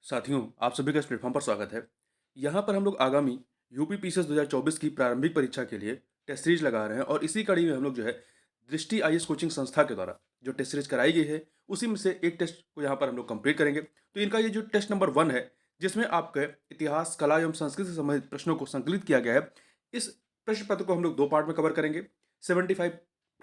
साथियों, आप सभी का इस प्लेटफॉर्म पर स्वागत है। यहाँ पर हम लोग आगामी यूपी पीसीएस 2024 की प्रारंभिक परीक्षा के लिए टेस्ट सीरीज लगा रहे हैं और इसी कड़ी में हम लोग जो है दृष्टि आईएएस कोचिंग संस्था के द्वारा जो टेस्ट सीरीज कराई गई है, उसी में से एक टेस्ट को यहाँ पर हम लोग कंप्लीट करेंगे। तो इनका ये जो टेस्ट नंबर 1 है, जिसमें आपके इतिहास, कला एवं संस्कृति से संबंधित प्रश्नों को संकलित किया गया है। इस प्रश्न पत्र को हम लोग 2 पार्ट में कवर करेंगे। 75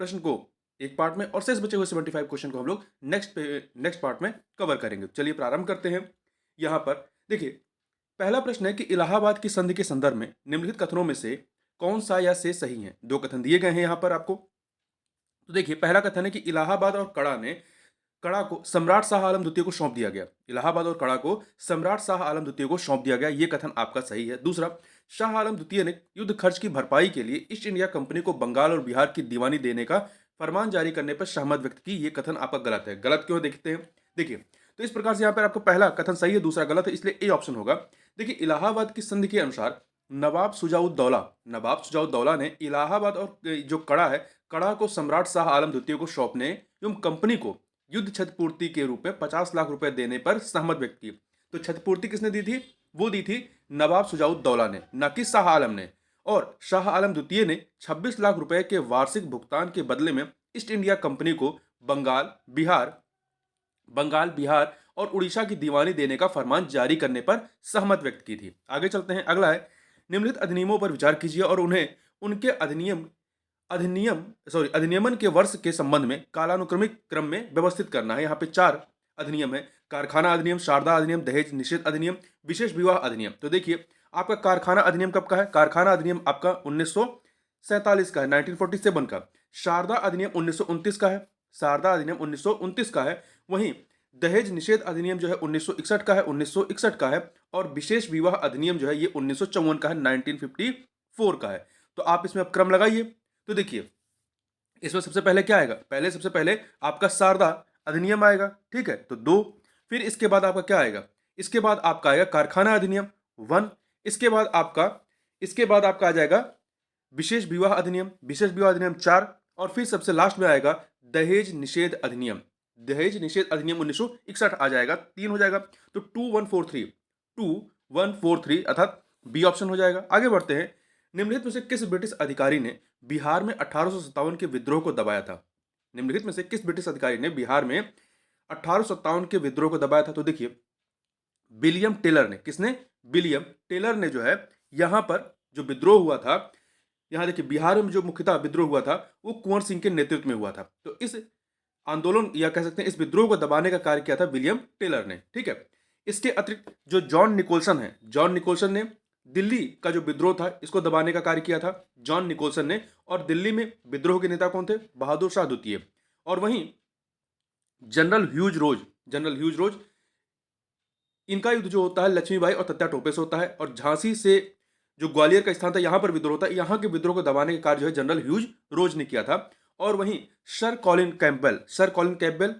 प्रश्न को एक पार्ट में और शेष बचे हुए 75 क्वेश्चन को हम लोग नेक्स्ट पार्ट में कवर करेंगे। चलिए प्रारंभ करते हैं। यहाँ पर देखिए, पहला प्रश्न है कि इलाहाबाद की संधि के संदर्भ में निम्नलिखित कथनों में से कौन सा या से सही है। दो कथन दिए गए हैं यहाँ पर आपको। तो देखिए, पहला कथन है कि इलाहाबाद और कड़ा को सम्राट शाह आलम द्वितीय को सौंप दिया गया। इलाहाबाद और कड़ा को सम्राट शाह आलम द्वितीय को सौंप दिया गया, ये कथन आपका सही है। दूसरा, शाह आलम द्वितीय ने युद्ध खर्च की भरपाई के लिए ईस्ट इंडिया कंपनी को बंगाल और बिहार की दीवानी देने का फरमान जारी करने पर सहमत व्यक्त की, ये कथन आपका गलत है। गलत क्यों, देखते हैं। देखिए, तो इस प्रकार से यहाँ पर आपका पहला कथन सही है, दूसरा गलत है, इसलिए ए ऑप्शन होगा। देखिए, इलाहाबाद की संधि के अनुसार नवाब सुजाउद्दौला ने इलाहाबाद और जो कड़ा है, कड़ा को सम्राट शाह आलम द्वितीय को सौंपने एवं कंपनी को युद्ध क्षतिपूर्ति के रूप में 50 लाख रुपए देने पर सहमत व्यक्त की। तो क्षतिपूर्ति किसने दी थी? वो दी थी नवाब सुजाउद्दौला ने, न कि शाह आलम ने। और शाह आलम द्वितीय ने 26 लाख रुपए के वार्षिक भुगतान के बदले में ईस्ट इंडिया कंपनी को बंगाल बिहार और उड़ीसा की दीवानी देने का फरमान जारी करने पर सहमत व्यक्त की थी। आगे चलते हैं। अगला है, निम्नलिखित अधिनियमों पर विचार कीजिए और उन्हें उनके अधिनियमन के वर्ष के संबंध में कालानुक्रमिक क्रम में व्यवस्थित करना है। यहाँ पे 4 अधिनियम है: कारखाना अधिनियम, शारदा अधिनियम, दहेज निषेध अधिनियम, विशेष विवाह अधिनियम। तो देखिए, आपका कारखाना अधिनियम कब का है? कारखाना अधिनियम आपका 1947 का है, 1947 का। शारदा अधिनियम 1929 का है, शारदा अधिनियम 1929 का है। वहीं दहेज निषेध अधिनियम जो है 1961 का है, 1961 का है। और विशेष विवाह अधिनियम जो है ये 1954 का है, 1954 का है। तो आप इसमें अब क्रम लगाइए। तो देखिए, इसमें सबसे पहले क्या आएगा? सबसे पहले आपका शारदा अधिनियम आएगा, ठीक है, तो 2। फिर इसके बाद आपका क्या आएगा? इसके बाद आपका आएगा कारखाना अधिनियम 1। इसके बाद आपका आ जाएगा विशेष विवाह अधिनियम 4। और फिर सबसे लास्ट में आएगा दहेज निषेध अधिनियम। 1961 आ जाएगा, 3 हो जाएगा। तो 2143 अर्थात बी ऑप्शन हो जाएगा। आगे बढ़ते हैं। निम्नलिखित में से किस ब्रिटिश अधिकारी ने बिहार में 1857 के विद्रोह को दबाया था? निम्नलिखित में से किस ब्रिटिश अधिकारी ने बिहार में 1857 के विद्रोह को दबाया था? तो देखिए, विलियम टेलर ने। किसने? विलियम टेलर ने जो है यहां पर जो विद्रोह हुआ था, यहां देखिए बिहार में जो मुख्यतः विद्रोह हुआ था वो कुंवर सिंह के नेतृत्व में हुआ था। तो इस आंदोलन या कह सकते हैं इस विद्रोह को दबाने का कार्य किया था विलियम टेलर ने, ठीक है। इसके अतिरिक्त जो जॉन निकोलसन ने दिल्ली का जो विद्रोह था इसको दबाने का कार्य किया था, जॉन निकोलसन ने। और दिल्ली में विद्रोह के नेता कौन थे? बहादुर शाह द्वितीय। और वहीं जनरल ह्यूज रोज, इनका युद्ध जो होता है लक्ष्मीबाई और तत्या टोपे से होता है। और झांसी से जो ग्वालियर का स्थान था यहां पर विद्रोह था, यहां के विद्रोह को दबाने का कार्य जो है जनरल ह्यूज रोज ने किया था। और वहीं सर कॉलिन कैंपबेल,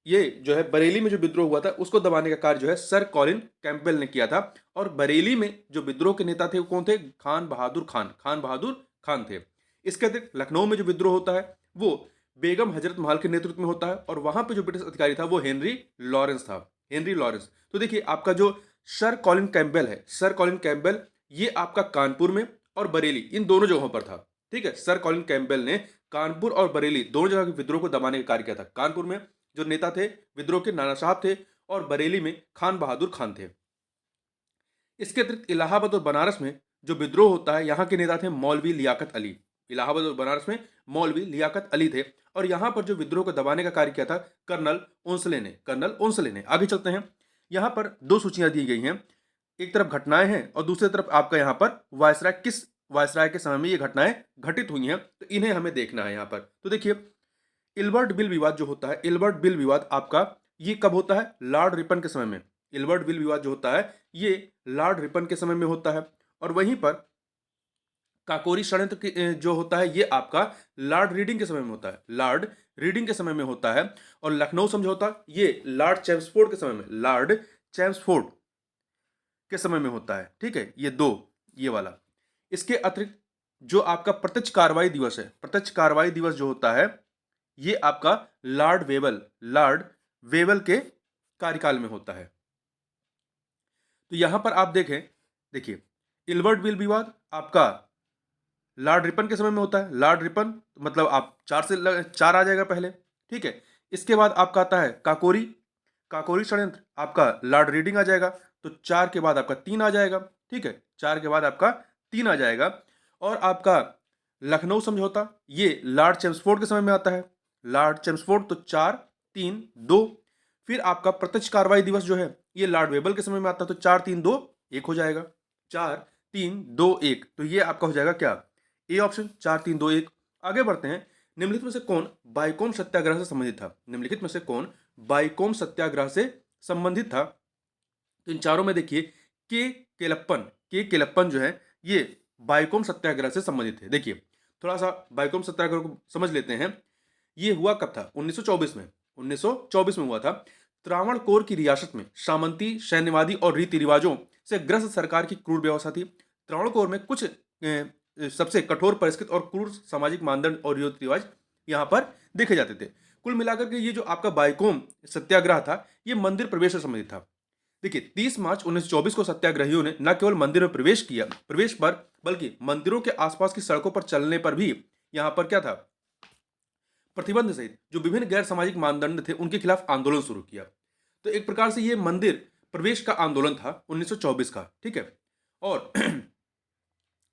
ये जो है बरेली में जो विद्रोह हुआ था उसको दबाने का कार्य जो है सर कॉलिन कैंपबेल ने किया था। और बरेली में जो विद्रोह के नेता थे वो कौन थे? खान बहादुर खान थे। इसके अतिरिक्त लखनऊ में जो विद्रोह होता है वो बेगम हजरत महल के नेतृत्व में होता है। और वहां पे जो ब्रिटिश अधिकारी था वो हेनरी लॉरेंस। तो देखिए, आपका जो सर कॉलिन कैंपबेल ये आपका कानपुर में और बरेली इन दोनों जगहों पर था, ठीक है। सर कॉलिन कैंपबेल ने कानपुर और बरेली दोनों जगह के विद्रोह को दबाने का कार्य किया था। कानपुर में जो नेता थे विद्रोह के नाना साहब थे, और बरेली में खान बहादुर खान थे। इसके अतिरिक्त इलाहाबाद और बनारस में जो विद्रोह होता है यहाँ के नेता थे मौलवी लियाकत अली। इलाहाबाद और बनारस में मौलवी लियाकत अली थे। और यहाँ पर जो विद्रोह को दबाने का कार्य किया था कर्नल ओंसले ने। आगे चलते हैं। यहाँ पर 2 सूचियां दी गई हैं, एक तरफ घटनाएं हैं और दूसरी तरफ आपका यहाँ पर किस वायसराय के समय में ये घटनाएं घटित हुई हैं, तो इन्हें हमें देखना है यहाँ पर। तो देखिए, इल्बर्ट बिल विवाद जो होता है, इल्बर्ट बिल विवाद आपका ये कब होता है? लॉर्ड रिपन के समय में। इल्बर्ट बिल विवाद जो होता है ये लॉर्ड रिपन के समय में होता है। और वहीं पर काकोरी षड्यंत्र जो होता है ये आपका लॉर्ड रीडिंग के समय में होता है। और लखनऊ समझौता ये लॉर्ड चैम्सफोर्ड के समय में होता है, ठीक है। ये वाला। इसके अतिरिक्त जो आपका प्रत्यक्ष कार्रवाई दिवस जो होता है ये आपका लॉर्ड वेवल के कार्यकाल में होता है। तो यहां पर आप देखें, देखिए इल्बर्ट बिल विवाद आपका लॉर्ड रिपन के समय में होता है। लॉर्ड रिपन मतलब आप चार आ जाएगा पहले, ठीक है। इसके बाद आपका आता है काकोरी, काकोरी षड्यंत्र आपका लॉर्ड रीडिंग आ जाएगा। तो चार के बाद आपका तीन आ जाएगा, ठीक है, चार के बाद आपका तीन आ जाएगा। और आपका लखनऊ समझौता, ये लॉर्ड चेम्सफोर्ड के समय में आता है। लॉर्ड चेम्सफोर्ड, तो चार तीन दो। फिर आपका प्रत्यक्ष कार्रवाई दिवस जो है ये लॉर्ड वेबल के समय में आता है। तो चार तीन दो एक हो जाएगा, चार तीन दो एक। तो ये आपका हो जाएगा क्या, ए ऑप्शन, चार तीन दो एक। आगे बढ़ते हैं, निम्नलिखित में से कौन बाइकोम सत्याग्रह से संबंधित था। निम्नलिखित में से कौन बाइकोम सत्याग्रह से संबंधित था। तो इन चारों में देखिए के केलप्पन जो है ये बाइकोम सत्याग्रह से संबंधित है। देखिए थोड़ा सा बाइकोम सत्याग्रह को समझ लेते हैं। ये हुआ कब था, 1924 में, 1924 में हुआ था। त्रावणकोर की रियासत में सामंती, सैन्यवादी और रीति रिवाजों से ग्रस्त सरकार की क्रूर व्यवस्था थी। त्रावणकोर में कुछ सबसे कठोर परिष्कृत और क्रूर सामाजिक मानदंड और रीति रिवाज यहाँ पर देखे जाते थे। कुल मिलाकर के ये जो आपका बाइकोम सत्याग्रह था ये मंदिर प्रवेश से संबंधित था। देखिए 30 मार्च 1924 को सत्याग्रहियों ने न केवल मंदिर में प्रवेश पर, बल्कि मंदिरों के आसपास की सड़कों पर चलने पर भी यहाँ पर क्या था, प्रतिबंध सहित जो विभिन्न गैर सामाजिक मानदंड थे उनके खिलाफ आंदोलन शुरू किया। तो एक प्रकार से ये मंदिर प्रवेश का आंदोलन था 1924 का, ठीक है। और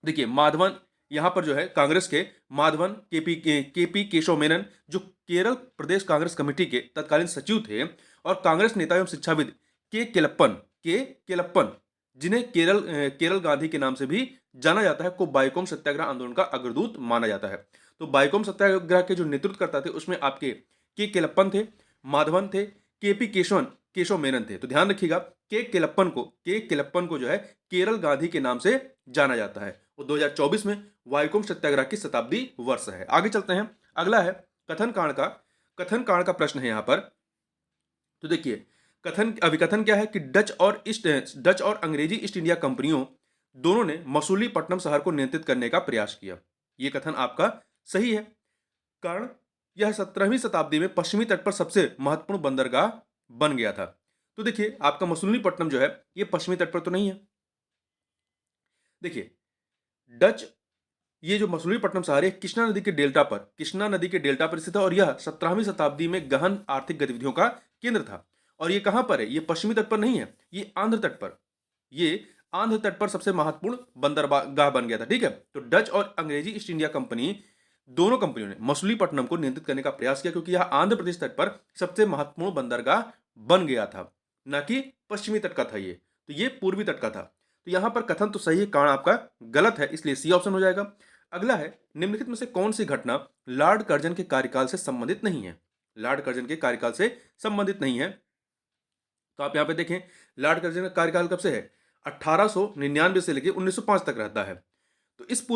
देखिए माधवन यहां पर जो है कांग्रेस के माधवन केपी केशव मेनन जो केरल प्रदेश कांग्रेस कमेटी के तत्कालीन सचिव थे, और कांग्रेस नेता एवं शिक्षाविद के केलप्पन जिन्हें केरल गांधी के नाम से भी जाना जाता है, को बाइकोम सत्याग्रह आंदोलन का अग्रदूत माना जाता है। तो बाइकोम सत्याग्रह के जो नेतृत्व करता थे उसमें आपके के केलप्पन थे, माधवन थे, केपी केशव मेनन थे। तो ध्यान रखिएगा के केलप्पन को जो है केरल गांधी के नाम से जाना जाता है। वो 2024 में वाइकोम सत्याग्रह की शताब्दी वर्ष है। आगे चलते हैं, अगला है कथन कांड का प्रश्न है यहाँ पर। तो देखिए अभिकथन क्या है कि डच और अंग्रेजी ईस्ट इंडिया कंपनियों दोनों ने मसूलीपट्टनम शहर को नियंत्रित करने का प्रयास किया। यह कथन आपका सही है। कारण यह 17वीं शताब्दी में पश्चिमी तट पर सबसे महत्वपूर्ण बंदरगाह बन गया था। तो देखिए आपका मसूलीपट्टनम जो है यह पश्चिमी तट पर तो नहीं है। देखिए डच ये जो मसूलीपट्टनम शहर है कृष्णा नदी के डेल्टा पर स्थित है, और यह 17वीं शताब्दी में गहन आर्थिक गतिविधियों का केंद्र था। और ये कहां पर है, ये पश्चिमी तट पर नहीं है, ये आंध्र तट पर सबसे महत्वपूर्ण बंदरगाह बन गया था, ठीक है। तो डच और अंग्रेजी ईस्ट इंडिया कंपनी दोनों कंपनियों ने मसूलीपट्टनम को नियंत्रित करने का प्रयास किया, क्योंकि यह आंध्र प्रदेश तट पर सबसे महत्वपूर्ण बंदरगाह बन गया था, न कि पश्चिमी तट का था ये, तो ये पूर्वी तट का था। तो यहां पर कथन तो सही है, कारण आपका गलत है, इसलिए सी ऑप्शन हो जाएगा। अगला है निम्नलिखित में से कौन सी घटना लॉर्ड कर्जन के कार्यकाल से संबंधित नहीं है। लॉर्ड कर्जन के कार्यकाल से संबंधित नहीं है। तो आप यहां पे देखें लॉर्ड कर्जन का कार्यकाल कब से है, 1899 से लेकर 1905 तक रहता है। तो इस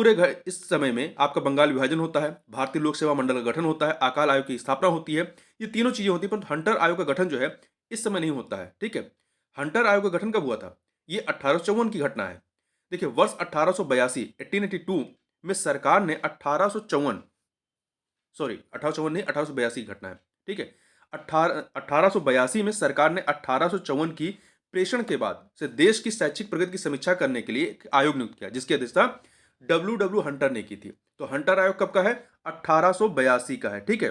समय में आपका बंगाल विभाजन होता है, भारतीय लोक सेवा मंडल का गठन होता है, अकाल आयोग की स्थापना होती है, ये तीनों चीजें होती है। पर हंटर आयोग का गठन जो है इस समय नहीं होता है, ठीक है। हंटर आयोग का गठन कब हुआ था, ये 1854 की घटना है। देखिए वर्ष 1882 में सरकार ने 1854 नहीं 1882 की घटना है, ठीक है। 1882 में सरकार ने 1854 की प्रेषण के बाद से देश की शैक्षिक प्रगति की समीक्षा करने के लिए एक आयोग नियुक्त किया, जिसकी अध्यक्षता डब्ल्यू हंटर ने की थी। तो हंटर आयोग कब का है, 1882 का है, ठीक है,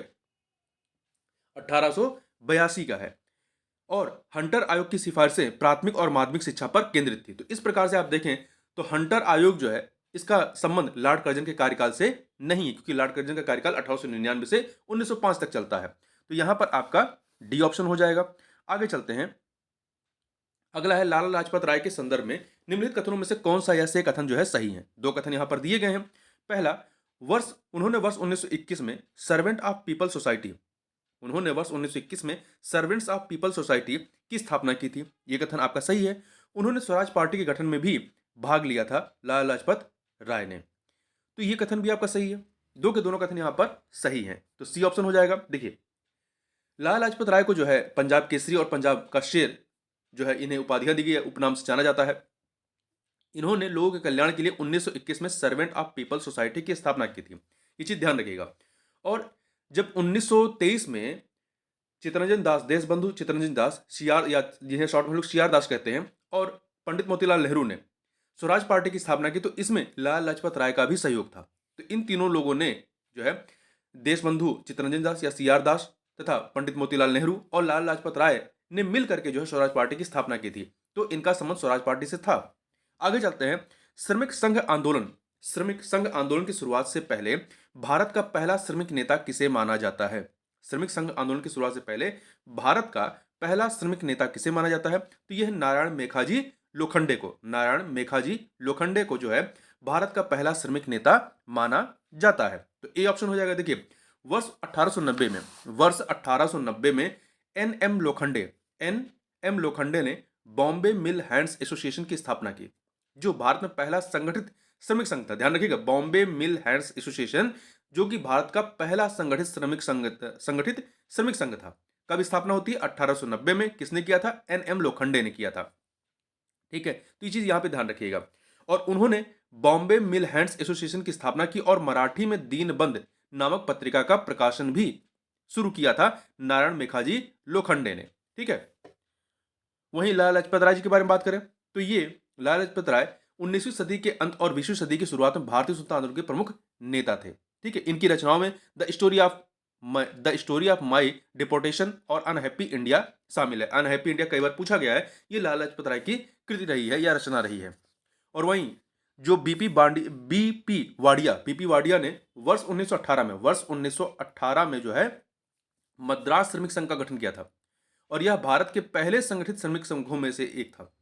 1882 का है। और हंटर आयोग की सिफारिशें प्राथमिक और माध्यमिक शिक्षा पर केंद्रित थी। तो इस प्रकार से आप देखें तो हंटर आयोग जो है इसका संबंध लॉर्ड कर्जन के कार्यकाल से नहीं है, क्योंकि लॉर्ड कर्जन का कार्यकाल 1899 से 1905 तक चलता है। तो यहां पर आपका डी ऑप्शन हो जाएगा। आगे चलते हैं, अगला है लाला लाजपत राय के संदर्भ में निम्नलिखित कथनों में से कौन सा या से कथन जो है सही है। दो कथन यहां पर दिए गए हैं। पहला, उन्होंने वर्ष 1921 में सर्वेंट ऑफ पीपल सोसाइटी की स्थापना की थी। यह कथन आपका सही है। उन्होंने स्वराज पार्टी के गठन में भी भाग लिया था लाला लाजपत राय ने। तो यह कथन भी आपका सही है। दो के दोनों कथन यहां पर सही हैं, तो सी ऑप्शन हो जाएगा। देखिए लाला लाजपत राय को जो है पंजाब केसरी और पंजाब का शेर जो है इन्हें उपाधियां दी गई है, उपनाम से जाना जाता है। इन्होंने लोगों के कल्याण के लिए 1921 में सर्वेंट ऑफ पीपल सोसाइटी की स्थापना की थी, ये चीज ध्यान रखिएगा। और जब 1923 में चित्तरंजन दास, देशबंधु चित्तरंजन दास, सीआर या जिन्हें शॉर्ट में लोग सीआर दास कहते हैं, और पंडित मोतीलाल नेहरू ने स्वराज पार्टी की स्थापना की, तो इसमें लाला लाजपत राय का भी सहयोग था। तो इन तीनों लोगों ने जो है देशबंधु चित्तरंजन दास या सीआर दास तथा पंडित मोतीलाल नेहरू और लाला लाजपत राय ने मिल करके जो है स्वराज पार्टी की स्थापना की थी। तो इनका संबंध स्वराज पार्टी से था। आगे चलते हैं। श्रमिक संघ आंदोलन। श्रमिक संघ आंदोलन की शुरुआत से पहले भारत का पहला श्रमिक नेता किसे माना जाता है? श्रमिक संघ आंदोलन की शुरुआत से पहले भारत का पहला श्रमिक नेता किसे माना जाता है? तो यह नारायण मेघाजी लोखंडे को, नारायण मेघाजी लोखंडे को जो है भारत का पहला श्रमिक नेता माना जाता है। तो ए ऑप्शन हो जाएगा। देखिए, वर्ष 1890 में एन एम लोखंडे ने बॉम्बे मिल हैंड्स एसोसिएशन की स्थापना की, जो भारत में पहला संगठित श्रमिक संघ था। ध्यान रखिएगा, बॉम्बे मिल हैंड्स एसोसिएशन, जो कि भारत का पहला संगठित श्रमिक संघ था। कब स्थापना होती है? 1890 में। किसने किया था? एन एम लोखंडे ने किया था। ठीक है, तो ये चीज यहां पे ध्यान रखिएगा। और उन्होंने बॉम्बे मिल हैंड्स एसोसिएशन की स्थापना की और मराठी में दीनबंध नामक पत्रिका का प्रकाशन भी शुरू किया था नारायण मेघाजी लोखंडे ने। ठीक है, वहीं लाला लाजपत राय जी के बारे में बात करें तो ये लाला लाजपत राय 19वीं सदी के अंत और 20वीं सदी की शुरुआत में भारतीय स्वतंत्रता आंदोलन के प्रमुख नेता थे। ठीक है, इनकी रचनाओं में the story of my deportation और अनहैप्पी इंडिया शामिल है। अनहैप्पी इंडिया कई बार पूछा गया है, ये लाला लाजपत राय की कृति रही है या रचना रही है। और वहीं जो बीपी वाडिया ने वर्ष 1918 में जो है मद्रास श्रमिक संघ का गठन किया था, और यह भारत के पहले संगठित श्रमिक संघों में से एक था।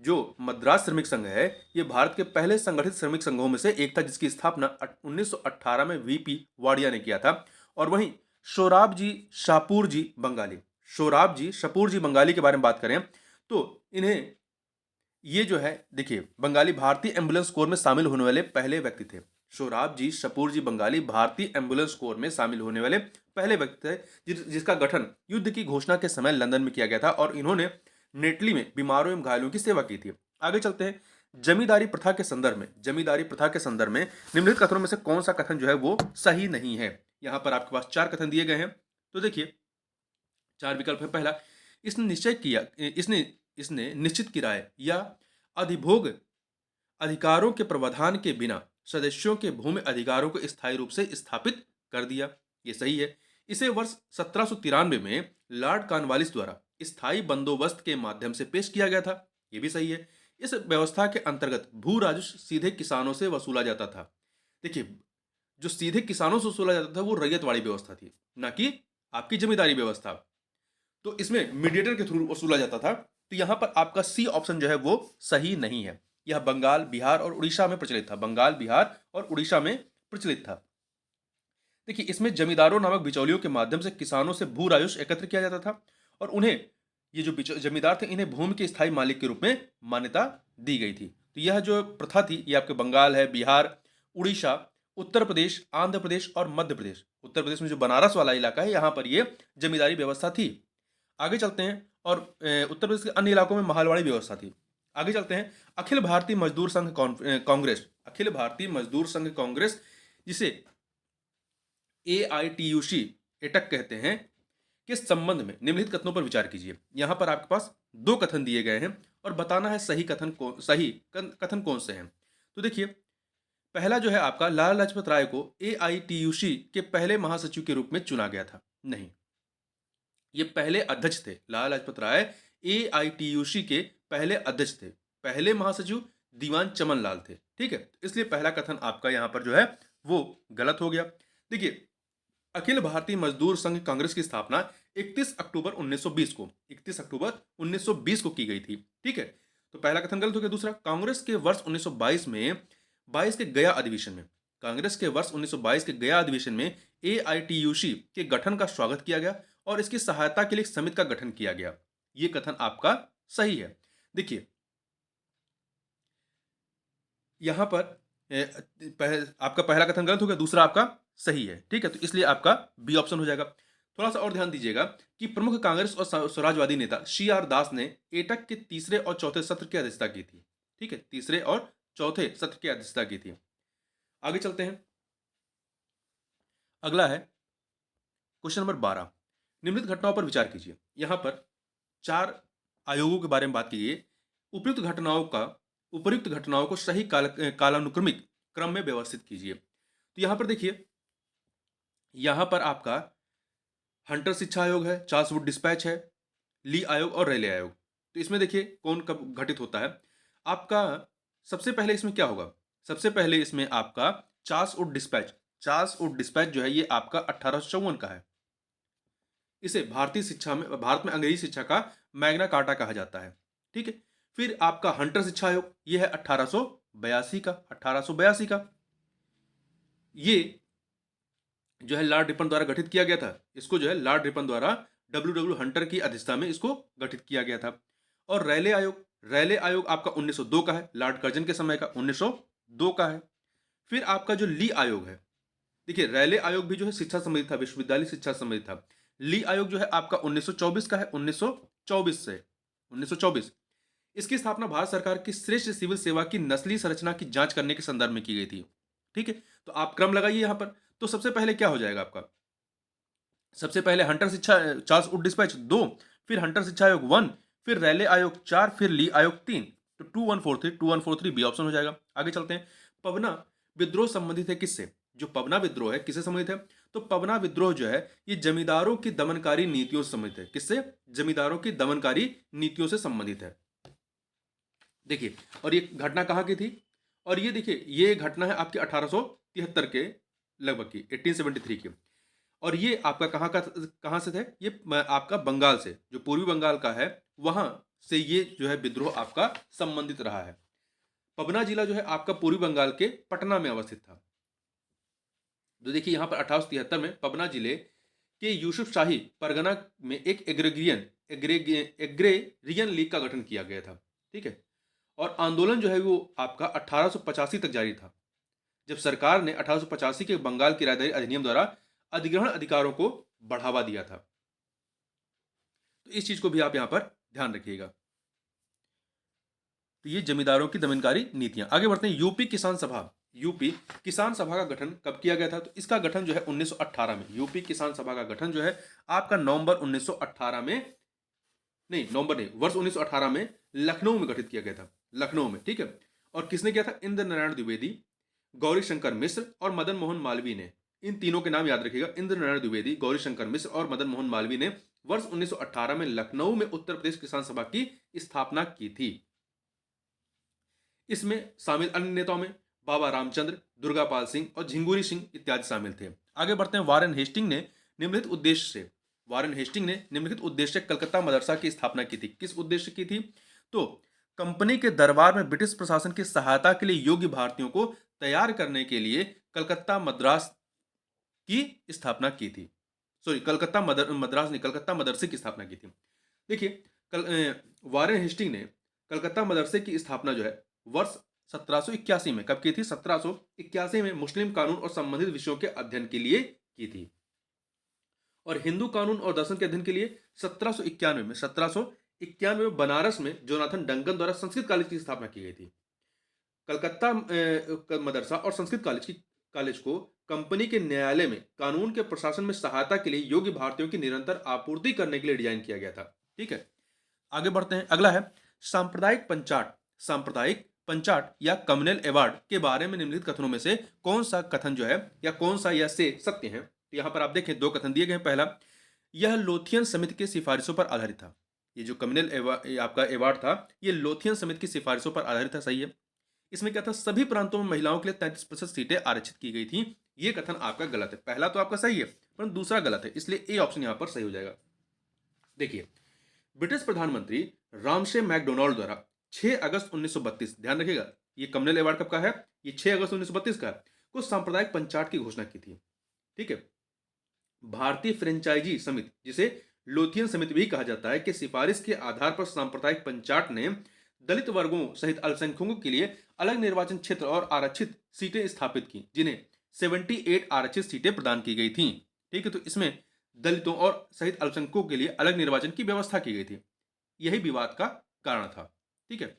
जो मद्रास श्रमिक संघ है, यह भारत के पहले संगठित श्रमिक संघों में से एक था, जिसकी स्थापना 1918 में वीपी वाडिया ने किया था। और वहीं शोराब जी शपूर जी बंगाली के बारे में बात करें तो इन्हें ये जो है, देखिए, बंगाली भारतीय एम्बुलेंस कोर में शामिल होने वाले पहले व्यक्ति थे। शोराब जी शपूर जी बंगाली भारतीय एम्बुलेंस कोर में शामिल होने वाले पहले व्यक्ति थे, जिसका गठन युद्ध की घोषणा के समय लंदन में किया गया था, और इन्होंने नेटली में बीमारों एवं घायलों की सेवा की थी। आगे चलते हैं। जमींदारी प्रथा के संदर्भ में निम्नलिखित कथनों में से कौन सा कथन जो है वो सही नहीं है? यहां पर आपके पास 4 कथन दिए गए हैं। तो देखिए, 4 विकल्प है। पहला, इसने निश्चित किराए या अधिभोग अधिकारों के प्रावधान के बिना सदस्यों के भूमि अधिकारों को स्थायी रूप से स्थापित कर दिया। ये सही है। इसे वर्ष 1793 में लॉर्ड कॉर्नवालिस द्वारा स्थायी बंदोबस्त के माध्यम से पेश किया गया था। ये भी सही है। इस व्यवस्था के अंतर्गत भू राजस्व सीधे किसानों से वसूला जाता था। देखिए, जो सीधे किसानों से वसूला जाता था वो रैयतवाड़ी व्यवस्था थी, ना कि आपकी जमींदारी व्यवस्था। तो इसमें मीडिएटर के थ्रू वसूला जाता था। तो यहां पर आपका सी ऑप्शन जो है वो सही नहीं है। यह बंगाल, बिहार और उड़ीसा में प्रचलित था। बंगाल, बिहार और उड़ीसा में प्रचलित था। देखिए, इसमें जमींदारों नामक बिचौलियों के माध्यम से किसानों से भू राजस्व एकत्र किया जाता था, और उन्हें, ये जो जमींदार थे, इन्हें भूमि के स्थायी मालिक के रूप में मान्यता दी गई थी। तो यह जो प्रथा थी, ये आपके बंगाल है, बिहार, उड़ीसा, उत्तर प्रदेश, आंध्र प्रदेश और मध्य प्रदेश। उत्तर प्रदेश में जो बनारस वाला इलाका है, यहां पर यह जमींदारी व्यवस्था थी। आगे चलते हैं। और उत्तर प्रदेश के अन्य इलाकों में महलवाड़ी व्यवस्था थी। आगे चलते हैं। अखिल भारतीय मजदूर संघ कांग्रेस, जिसे AITUC एटक कहते हैं, के संबंध में निम्नलिखित कथनों पर विचार कीजिए। यहां पर आपके पास 2 कथन दिए गए हैं और बताना है सही कथन कौन से हैं। तो देखिए, पहला जो है आपका, लाला लाजपत राय को AITUC के पहले महासचिव के रूप में चुना गया था। नहीं, ये पहले अध्यक्ष थे। लाला लाजपत राय AITUC के पहले अध्यक्ष थे। पहले महासचिव दीवान चमन लाल थे। ठीक है, इसलिए पहला कथन आपका यहां पर जो है वो गलत हो गया। देखिए, अखिल भारतीय मजदूर संघ कांग्रेस की स्थापना 31 अक्टूबर 1920 को की गई थी। ठीक है, तो पहला कथन गलत हो गया। दूसरा, कांग्रेस के वर्ष 1922 के गया अधिवेशन में AITUC के गठन का स्वागत किया गया और इसकी सहायता के लिए एक समिति का गठन किया गया। यह कथन आपका सही है। देखिए, यहां पर आपका पहला कथन गलत हो गया, दूसरा आपका सही है। ठीक है, तो इसलिए आपका बी ऑप्शन हो जाएगा। थोड़ा सा और ध्यान दीजिएगा कि प्रमुख कांग्रेस और स्वराजवादी नेता CR दास ने एटक के तीसरे और चौथे सत्र की अध्यक्षता की थी। ठीक है, तीसरे और चौथे सत्र की अध्यक्षता की थी। आगे चलते हैं। अगला है क्वेश्चन नंबर 12। निम्नलिखित घटनाओं पर विचार कीजिए। यहां पर 4 आयोगों के बारे में बात की गई। उपर्युक्त घटनाओं को सही कालानुक्रमिक क्रम में व्यवस्थित कीजिए। तो यहाँ पर देखिए, यहाँ पर आपका हंटर शिक्षा आयोग है, चार्ल्स वुड डिस्पैच है, ली आयोग और रेले आयोग। तो इसमें देखिए कौन कब घटित होता है। आपका सबसे पहले इसमें क्या होगा, सबसे पहले इसमें आपका चार्ल्स वुड डिस्पैच जो है ये आपका 1854 का है। इसे भारत में अंग्रेजी शिक्षा का मैग्ना कार्टा कहा जाता है। ठीक है। फिर आपका हंटर शिक्षा आयोग ये है 1882 का। ये जो है लॉर्ड रिपन द्वारा गठित किया गया था। इसको जो है लॉर्ड रिपन द्वारा डब्ल्यू हंटर की अध्यक्षता में इसको गठित किया गया था। और रैले आयोग आपका 1902 का है, लॉर्ड कर्जन के समय का 1902 का है। फिर आपका जो ली आयोग है, देखिए रैले आयोग भी जो है शिक्षा संबंधित था, विश्वविद्यालय शिक्षा संबंधित था। ली आयोग जो है आपका 1924 का है, 1924। इसकी स्थापना भारत सरकार की श्रेष्ठ सिविल सेवा की नस्लीय संरचना की जांच करने के संदर्भ में की गई थी। ठीक है। तो आप क्रम लगाइए यहां पर। तो सबसे पहले क्या हो जाएगा आपका, सबसे पहले हंटर शिक्षा चार्ल्स वुड डिस्पैच 2, फिर हंटर शिक्षा आयोग 1, फिर रैले आयोग 4, फिर ली आयोग 3। तो 2143 बी ऑप्शन हो जाएगा। आगे चलते हैं। पवना विद्रोह संबंधित है किससे, जो पवना विद्रोह है किससे संबंधित है, तो पवना विद्रोह जो है ये जमींदारों की दमनकारी नीतियों से संबंधित है। किससे, जमींदारों की दमनकारी नीतियों से संबंधित है। देखिए, और ये घटना कहां की थी, और ये देखिए ये घटना है आपके 1873 के लगभग की, 1873 की। और ये आपका कहां से थे, ये आपका बंगाल से, जो पूर्वी बंगाल का है वहां से ये जो है विद्रोह आपका संबंधित रहा है। पबना जिला जो है आपका पूर्वी बंगाल के पटना में अवस्थित था। तो देखिए यहां पर 1873 में पबना जिले के यूसुफ शाही परगना में एक एग्रेरियन लीग का गठन किया गया था। ठीक है। और आंदोलन जो है वो आपका 1885 तक जारी था, जब सरकार ने 1885 के बंगाल किराएदारी अधिनियम द्वारा अधिग्रहण अधिकारों को बढ़ावा दिया था। तो इस चीज को भी आप यहां पर ध्यान रखिएगा। तो ये जमींदारों की दमनकारी नीतियां। आगे बढ़ते हैं। यूपी किसान सभा का गठन कब किया गया था, तो इसका गठन जो है 1918 में। यूपी किसान सभा का गठन जो है आपका नवंबर 1918 में, नहीं नवंबर नहीं, वर्ष 1918 में लखनऊ में गठित किया गया था, लखनऊ में। ठीक है। और किसने किया था, इंद्र नारायण द्विवेदी, गौरी शंकर मिश्र और मदन मोहन मालवीय ने। इन तीनों के नाम याद रखिएगा, इंद्र नारायण द्विवेदी, गौरी शंकर मिश्र और मदन मोहन मालवीय ने वर्ष 1918 में लखनऊ में उत्तर प्रदेश किसान सभा की स्थापना की थी। इसमें शामिल अन्य नेताओं में बाबा रामचंद्र, दुर्गापाल सिंह और झिंगुरी सिंह इत्यादि शामिल थे। आगे बढ़ते हैं। वारेन हेस्टिंग ने निम्नलिखित उद्देश्य से कलकत्ता मदरसा की स्थापना की थी। किस उद्देश्य की थी, तो कंपनी के दरबार में ब्रिटिश प्रशासन की सहायता के लिए योग्य भारतीयों को तैयार करने के लिए कलकत्ता मद्रास की स्थापना की थी। कलकत्ता मदरसे की स्थापना की थी। देखिए वारेन हेस्टिंग ने कलकत्ता मदरसे की स्थापना जो है वर्ष 1781 में, कब की थी, 1781 में मुस्लिम कानून और संबंधित विषयों के अध्ययन के लिए की थी। और हिंदू कानून और दर्शन के अध्ययन के लिए 1791 में बनारस में जोनाथन डंकन द्वारा संस्कृत कॉलेज की स्थापना की गई थी। कलकत्ता मदरसा और संस्कृत कॉलेज को कंपनी के न्यायालय में कानून के प्रशासन में सहायता के लिए योग्य भारतीयों की निरंतर आपूर्ति करने के लिए डिजाइन किया गया था। ठीक है। आगे बढ़ते हैं। अगला है सांप्रदायिक पंचाट या कम्युनल अवार्ड के बारे में निम्नलिखित कथनों में से कौन सा कथन जो है या कौन सा यह से सत्य है। तो यहां पर आप देखें दो कथन दिए गए हैं। पहला, यह लोथियन समिति की सिफारिशों पर आधारित था। ये जो कम्युनल आपका अवार्ड था ये लोथियन समिति की सिफारिशों पर आधारित था। सही है। इसमें क्या था, सभी प्रांतों में महिलाओं के लिए 33% सीटें आरक्षित की गई थी। ये कथन आपका गलत है। पहला तो आपका सही है परंतु दूसरा गलत है, इसलिए ए ऑप्शन यहां पर सही हो जाएगा। देखिए ब्रिटिश प्रधानमंत्री रामशे मैकडोनाल्ड द्वारा 6 अगस्त 1932, ध्यान रखिएगा ये कम्युनल अवार्ड कब का है, ये 6 अगस्त 1932 का है, को सांप्रदायिक पंचाट की घोषणा की थी। ठीक है। भारतीय फ्रेंचाइजी समिति, जिसे लोथियन समिति भी कहा जाता है, कि सिफारिश के आधार पर सांप्रदायिक पंचाट ने दलित वर्गों सहित अल्पसंख्यकों के लिए अलग निर्वाचन क्षेत्र और आरक्षित सीटें स्थापित की, जिन्हें 78 आरक्षित सीटें प्रदान की गई थी। ठीक है। तो इसमें दलितों और सहित अल्पसंख्यकों के लिए अलग निर्वाचन की व्यवस्था की गई थी। यही विवाद का कारण था। ठीक है।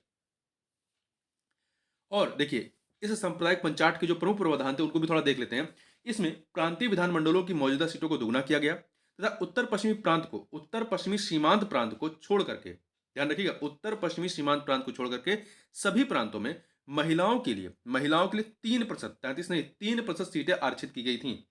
और देखिए इस सांप्रदायिक पंचाट के जो प्रमुख प्रावधान थे उनको भी थोड़ा देख लेते हैं। इसमें प्रांतीय विधानमंडलों की मौजूदा सीटों को दोगुना किया गया तथा उत्तर पश्चिमी सीमांत प्रांत को छोड़ करके ध्यान रखिएगा, उत्तर पश्चिमी सीमांत प्रांत को छोड़ करके सभी प्रांतों में महिलाओं के लिए 3%, 33 नहीं, 3% सीटें आरक्षित की गई थी।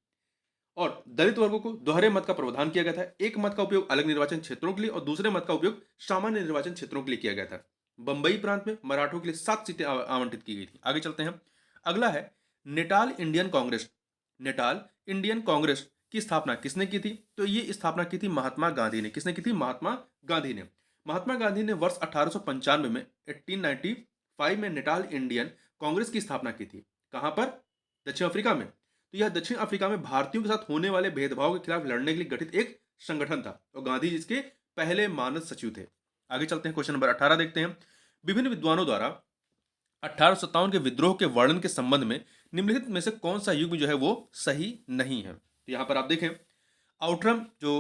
और दलित वर्गों को दोहरे मत का प्रावधान किया गया था। एक मत का उपयोग अलग निर्वाचन क्षेत्रों के लिए और दूसरे मत का उपयोग सामान्य निर्वाचन क्षेत्रों के लिए किया गया था। बंबई प्रांत में मराठों के लिए 7 सीटें आवंटित की गई थी। आगे चलते हैं। अगला है Natal Indian Congress. Natal Indian Congress की स्थापना किसने की थी? तो ये स्थापना की थी महात्मा गांधी ने। किसने की थी? महात्मा गांधी ने। महात्मा गांधी ने वर्ष 1895 में 1895 में नेटाल इंडियन कांग्रेस की स्थापना की थी। कहां पर? दक्षिण अफ्रीका में। तो यह दक्षिण अफ्रीका में भारतीयों के साथ होने वाले भेदभाव के खिलाफ लड़ने के लिए गठित एक संगठन था और गांधी जी इसके पहले मानद सचिव थे। आगे चलते हैं, क्वेश्चन नंबर 18 देखते हैं। विभिन्न विद्वानों द्वारा 1857 के विद्रोह के वर्णन के संबंध में निम्नलिखित में से कौन सा युग जो है वो सही नहीं है? तो यहां पर आप देखें, आउटरम जो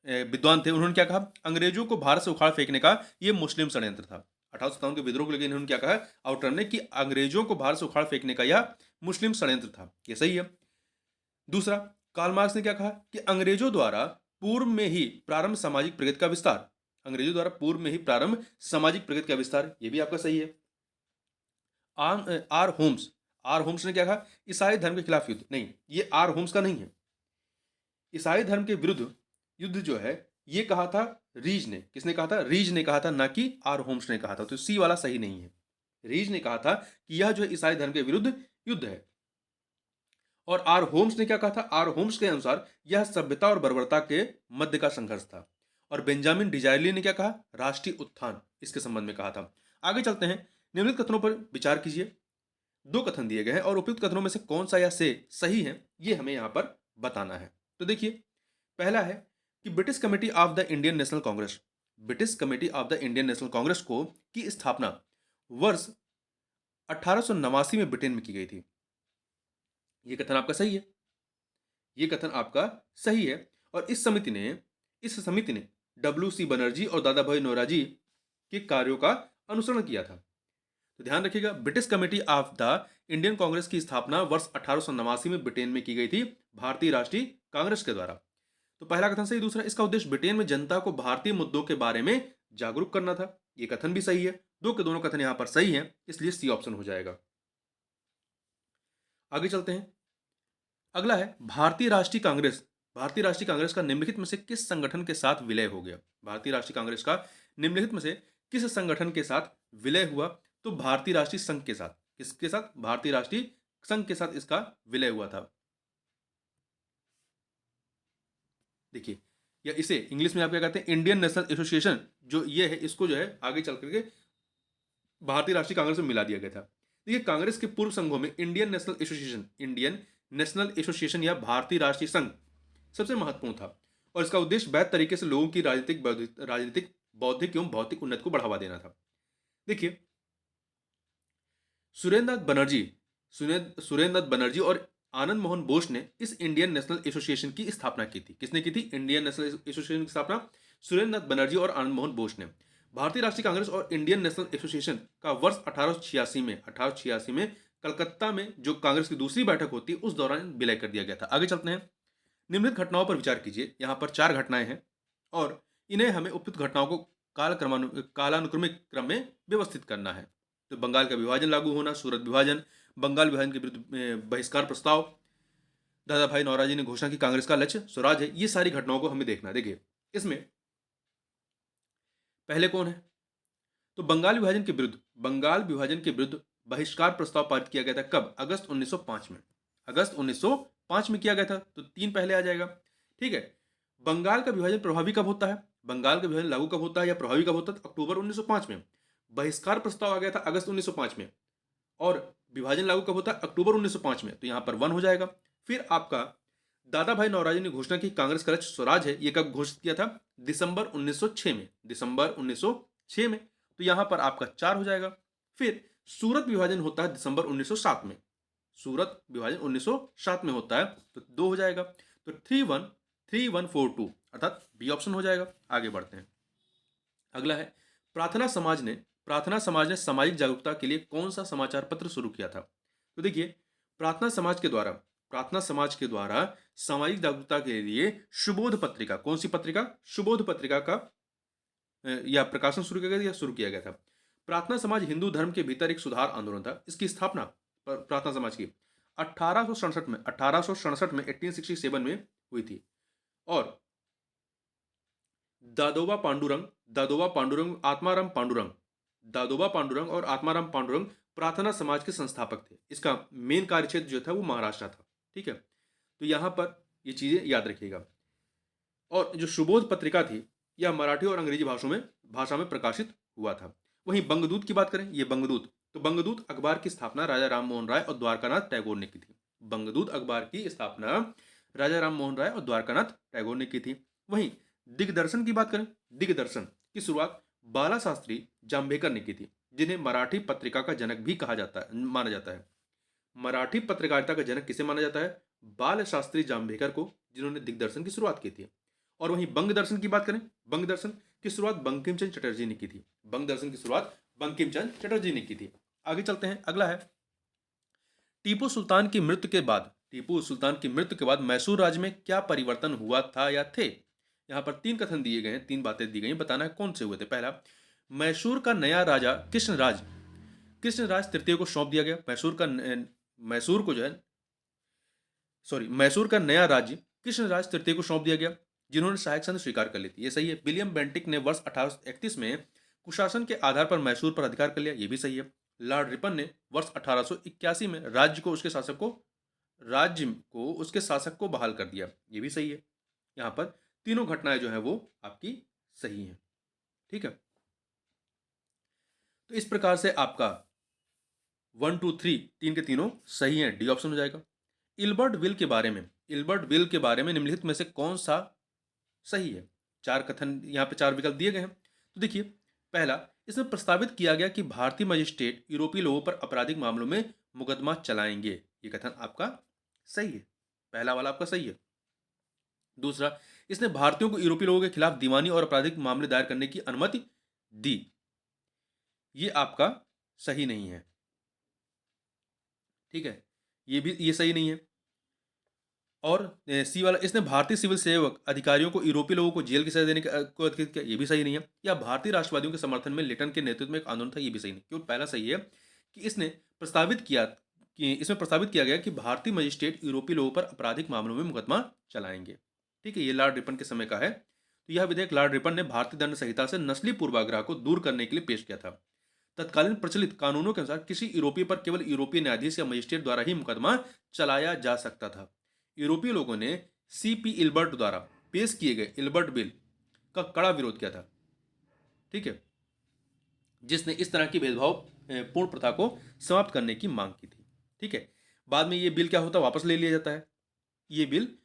विद्वान थे उन्होंने क्या कहा? अंग्रेजों को भारत से उखाड़ फेंकने का यह मुस्लिम षड्यंत्र था। 1857 के विद्रोह को लेकर इन्होंने क्या कहा आउटरम ने? कि अंग्रेजों को भारत से उखाड़ फेंकने का यह मुस्लिम षड्यंत्र था। यह सही है। दूसरा, कार्ल मार्क्स ने क्या कहा? कि अंग्रेजों द्वारा पूर्व में ही प्रारंभ सामाजिक प्रगति का विस्तार। अंग्रेजों द्वारा पूर्व में ही प्रारंभ सामाजिक प्रगति का विस्तार, यह भी आपका सही है। आर होम्स ने क्या कहा? ईसाई धर्म के खिलाफ युद्ध। नहीं, ये आर होम्स का नहीं है। ईसाई धर्म के विरुद्ध युद्ध जो है ये कहा था रीज ने। किसने कहा था? रीज ने कहा था, ना कि आर होम्स ने कहा था। तो सी वाला सही नहीं है। रीज ने कहा था कि यह जो है ईसाई धर्म के विरुद्ध युद्ध है। और आर होम्स ने क्या कहा था? आर होम्स के अनुसार यह सभ्यता और बर्बरता के मध्य का संघर्ष था। और बेंजामिन डिजायरली ने क्या कहा? राष्ट्रीय उत्थान, इसके संबंध में कहा था। आगे चलते हैं। निम्नलिखित कथनों पर विचार कीजिए। दो कथन दिए गए हैं और उपयुक्त कथनों में से कौन सा या से सही है ये हमें यहां पर बताना है। तो देखिए, पहला है कि British committee of the Indian national Congress, British committee of the Indian national Congress को की स्थापना वर्ष 1889 में ब्रिटेन में की गई थी। यह कथन आपका सही है। यह कथन आपका सही है। और इस समिति ने डब्ल्यू सी बनर्जी और दादा भाई नौरोजी के कार्यों का अनुसरण किया था। तो ध्यान रखिएगा, British committee of the Indian Congress की स्थापना वर्ष 1889 में ब्रिटेन में की गई थी भारतीय राष्ट्रीय कांग्रेस के द्वारा। तो पहला कथन सही। दूसरा, इसका उद्देश्य ब्रिटेन में जनता को भारतीय मुद्दों के बारे में जागरूक करना था। यह कथन भी सही है। दो के दोनों कथन यहां पर सही है, इसलिए सी ऑप्शन हो जाएगा। आगे चलते हैं। अगला है भारतीय राष्ट्रीय कांग्रेस। भारतीय राष्ट्रीय कांग्रेस का निम्नलिखित में से किस संगठन के साथ विलय हो गया? भारतीय राष्ट्रीय कांग्रेस का निम्नलिखित में से किस संगठन के साथ विलय हुआ? तो भारतीय राष्ट्रीय संघ के साथ। किसके साथ? भारतीय राष्ट्रीय संघ के साथ इसका विलय हुआ था। देखिए, या इसे इंग्लिश में आप क्या कहते हैं? इंडियन नेशनल एसोसिएशन जो ये है, इसको जो है आगे चल करके भारतीय राष्ट्रीय कांग्रेस में मिला दिया गया था। देखिए, कांग्रेस के पूर्व संघों में इंडियन नेशनल एसोसिएशन या भारतीय राष्ट्रीय संघ सबसे महत्वपूर्ण था और इसका उद्देश्य वैध तरीके से लोगों की राजनीतिक, बौद्धिक एवं भौतिक उन्नति को बढ़ावा देना था। देखिए, सुरेंद्र नाथ बनर्जी और आनंद मोहन बोस ने इस इंडियन नेशनल एसोसिएशन की स्थापना की थी। किसने की थी इंडियन नेशनल एसोसिएशन की स्थापना? सुरेंद्र नाथ बनर्जी और आनंद मोहन बोस ने। भारतीय राष्ट्रीय कांग्रेस और इंडियन नेशनल एसोसिएशन का वर्ष 1886 में कलकत्ता में जो कांग्रेस की दूसरी बैठक होती है उस दौरान विलय कर दिया गया था। आगे चलते हैं। निम्नलिखित घटनाओं पर विचार कीजिए। यहाँ पर 4 घटनाएं हैं और इन्हें हमें उपयुक्त घटनाओं को कालानुक्रमिक क्रम में व्यवस्थित करना है। तो बंगाल का विभाजन लागू होना, सूरत विभाजन, बंगाल विभाजन के विरुद्ध बहिष्कार प्रस्ताव, दादा भाई नौरोजी ने घोषणा की कांग्रेस का लक्ष्य स्वराज है। ये सारी घटनाओं को हमें देखना है। देखिए, इसमें पहले कौन है? तो बंगाल विभाजन के विरुद्ध बहिष्कार प्रस्ताव पारित किया गया था। कब? अगस्त 1905 में। अगस्त 1905 में किया गया था। तो 3 पहले आ जाएगा। ठीक है। बंगाल का विभाजन प्रभावी कब होता है? बंगाल का विभाजन लागू कब होता है या प्रभावी कब होता है? अक्टूबर 1905 में। बहिष्कार प्रस्ताव आ गया था अगस्त 1905 में और विभाजन लागू कब होता है? अक्टूबर 1905 में। तो यहां पर 1 हो जाएगा। फिर आपका दादा भाई नौरोजी ने घोषणा की कांग्रेस का लक्ष्य स्वराज है। यह कब घोषित किया था? दिसंबर 1906 में। दिसंबर 1906 में। तो यहां पर आपका 4 हो जाएगा। फिर सूरत विभाजन होता है दिसंबर 1907 में। सूरत विभाजन 1907 में होता है, तो 2 हो जाएगा। तो 3142 अर्थात बी ऑप्शन हो जाएगा। आगे बढ़ते हैं। अगला है प्रार्थना समाज ने सामाजिक जागरूकता के लिए कौन सा समाचार पत्र शुरू किया था? तो देखिए, प्रार्थना समाज के द्वारा सामाजिक जागरूकता के लिए सुबोध पत्रिका, कौन सी पत्रिका? सुबोध पत्रिका का या प्रकाशन शुरू किया गया था या शुरू किया गया था। प्रार्थना समाज हिंदू धर्म के भीतर एक सुधार आंदोलन था। इसकी स्थापना प्रार्थना समाज की 1867 में 1867 में हुई थी। और दादोबा पांडुरंग आत्माराम पांडुरंग दादोबा पांडुरंग और आत्माराम पांडुरंग प्रार्थना समाज के संस्थापक थे। इसका मेन कार्यक्षेत्र जो था वो महाराष्ट्र था। ठीक है, तो यहां पर ये चीजें याद रखिएगा। और जो सुबोध पत्रिका थी यह मराठी और अंग्रेजी भाषा में प्रकाशित हुआ था। वहीं बंगदूत की बात करें, ये बंगदूत, तो बंगदूत अखबार की स्थापना राजा राम मोहन राय और द्वारकानाथ टैगोर ने की थी। बंगदूत अखबार की स्थापना राजा राम मोहन राय और द्वारकानाथ टैगोर ने की थी। वहीं दिग्दर्शन की बात करें, दिग्दर्शन की शुरुआत बाला शास्त्री जाम्बेकर ने की थी, जिन्हें मराठी पत्रिका का जनक भी कहा जाता है, माना जाता है। मराठी पत्रकारिता का जनक किसे माना जाता है? बाल शास्त्री जाम्बेकर को, जिन्होंने दिग्दर्शन की शुरुआत की थी। और वहीं बंग दर्शन की बात करें, बंग दर्शन की शुरुआत बंकिम चंद्र चटर्जी ने की थी। बंग दर्शन की शुरुआत बंकिम चंद्र चटर्जी ने की थी। आगे चलते हैं, अगला है टीपू सुल्तान की मृत्यु के बाद। टीपू सुल्तान की मृत्यु के बाद मैसूर राज्य में क्या परिवर्तन हुआ था या थे? यहाँ पर तीन कथन दिए गए हैं, तीन बातें दी गई हैं, बताना है कौन से हुए थे। पहला, मैसूर का नया राजा कृष्णराज तृतीय को सौंप दिया गया। मैसूर को जो है मैसूर का नया राज्य कृष्णराज तृतीय को सौंप दिया गया, जिन्होंने सहायक संधि स्वीकार कर ली थी। ये सही है। विलियम बेंटिक ने वर्ष 1831 में कुशासन के आधार पर मैसूर पर अधिकार कर लिया। ये भी सही है। लॉर्ड रिपन ने वर्ष 1881 में राज्य को उसके शासक को बहाल कर दिया। ये भी सही है। यहाँ पर तीनों घटनाएं जो है वो आपकी सही हैं। ठीक है, तो इस प्रकार से आपका 1 2 3 तीन के तीनों सही हैं। डी ऑप्शन हो जाएगा। इल्बर्ट विल के बारे में निम्नलिखित में से कौन सा सही है? चार कथन यहाँ पे, चार विकल्प दिए गए हैं। तो देखिए, पहला, इसमें प्रस्तावित किया गया कि भारतीय मजिस्ट्रेट यूरोपीय लोगों पर आपराधिक मामलों में मुकदमा चलाएंगे। ये कथन आपका सही है, पहला वाला आपका सही है। दूसरा, इसने भारतीयों को यूरोपीय लोगों के खिलाफ दीवानी और आपराधिक मामले दायर करने की अनुमति दी। ये आपका सही नहीं है। ठीक है, ये सही नहीं है। और सी वाला, इसने भारतीय सिविल सेवक अधिकारियों को यूरोपीय लोगों को जेल की सजा देने को अधिकृत किया। ये भी सही नहीं है। या भारतीय राष्ट्रवादियों के समर्थन में लिटन के नेतृत्व में एक आंदोलन था। ये भी सही नहीं, क्योंकि पहला सही है कि इसमें प्रस्तावित किया गया कि भारतीय मजिस्ट्रेट यूरोपीय लोगों पर आपराधिक मामलों में मुकदमा चलाएंगे। ठीक है, ये लॉर्ड रिपन के समय का है। तो यह विधेयक लॉर्ड रिपन ने भारतीय दंड संहिता से नस्ली पूर्वाग्रह को दूर करने के लिए पेश किया था। तत्कालीन प्रचलित कानूनों के अनुसार किसी यूरोपीय पर केवल यूरोपीय न्यायाधीश या मजिस्ट्रेट द्वारा ही मुकदमा चलाया जा सकता था। यूरोपीय लोगों ने सीपी इल्बर्ट द्वारा पेश किए गए इल्बर्ट बिल का कड़ा विरोध किया था। ठीक है, जिसने इस तरह की भेदभाव पूर्ण प्रथा को समाप्त करने की मांग की थी। ठीक है, बाद में ये बिल क्या होता है, वापस ले लिया जाता है। ये बिल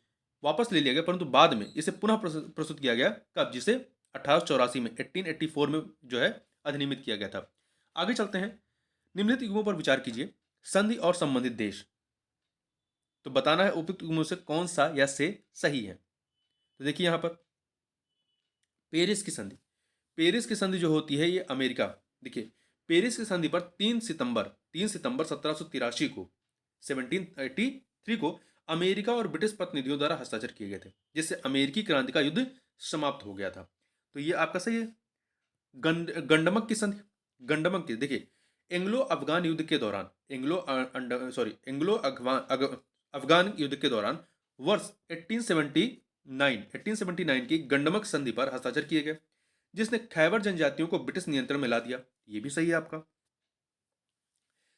वापस ले लिया गया, परंतु बाद में इसे पुनः प्रस्तुत किया गया कब, जिसे 1884 में 1884 में जो है अधिनियमित किया गया था। आगे चलते हैं, निम्नलिखित युगों पर विचार कीजिए। संधि और संबंधित देश, तो बताना है उपयुक्त युग्मों से कौन सा या से सही है। तो देखिए यहाँ पर पेरिस की संधि जो होती है ये अमेरिका, देखिए पेरिस की संधि पर 3 सितंबर 1783 को 1783 को अमेरिका और ब्रिटिश प्रतिनिधियों द्वारा हस्ताक्षर किए गए थे, जिससे अमेरिकी क्रांति का युद्ध समाप्त हो गया था। तो ये आपका सही है। गंडमक की संधि, गंडमक की देखिए, एंग्लो अफगान युद्ध के दौरान अफगान युद्ध के दौरान वर्ष 1879 की गंडमक संधि पर हस्ताक्षर किए गए, जिसने खैबर जनजातियों को ब्रिटिश नियंत्रण में ला दिया। ये भी सही है आपका।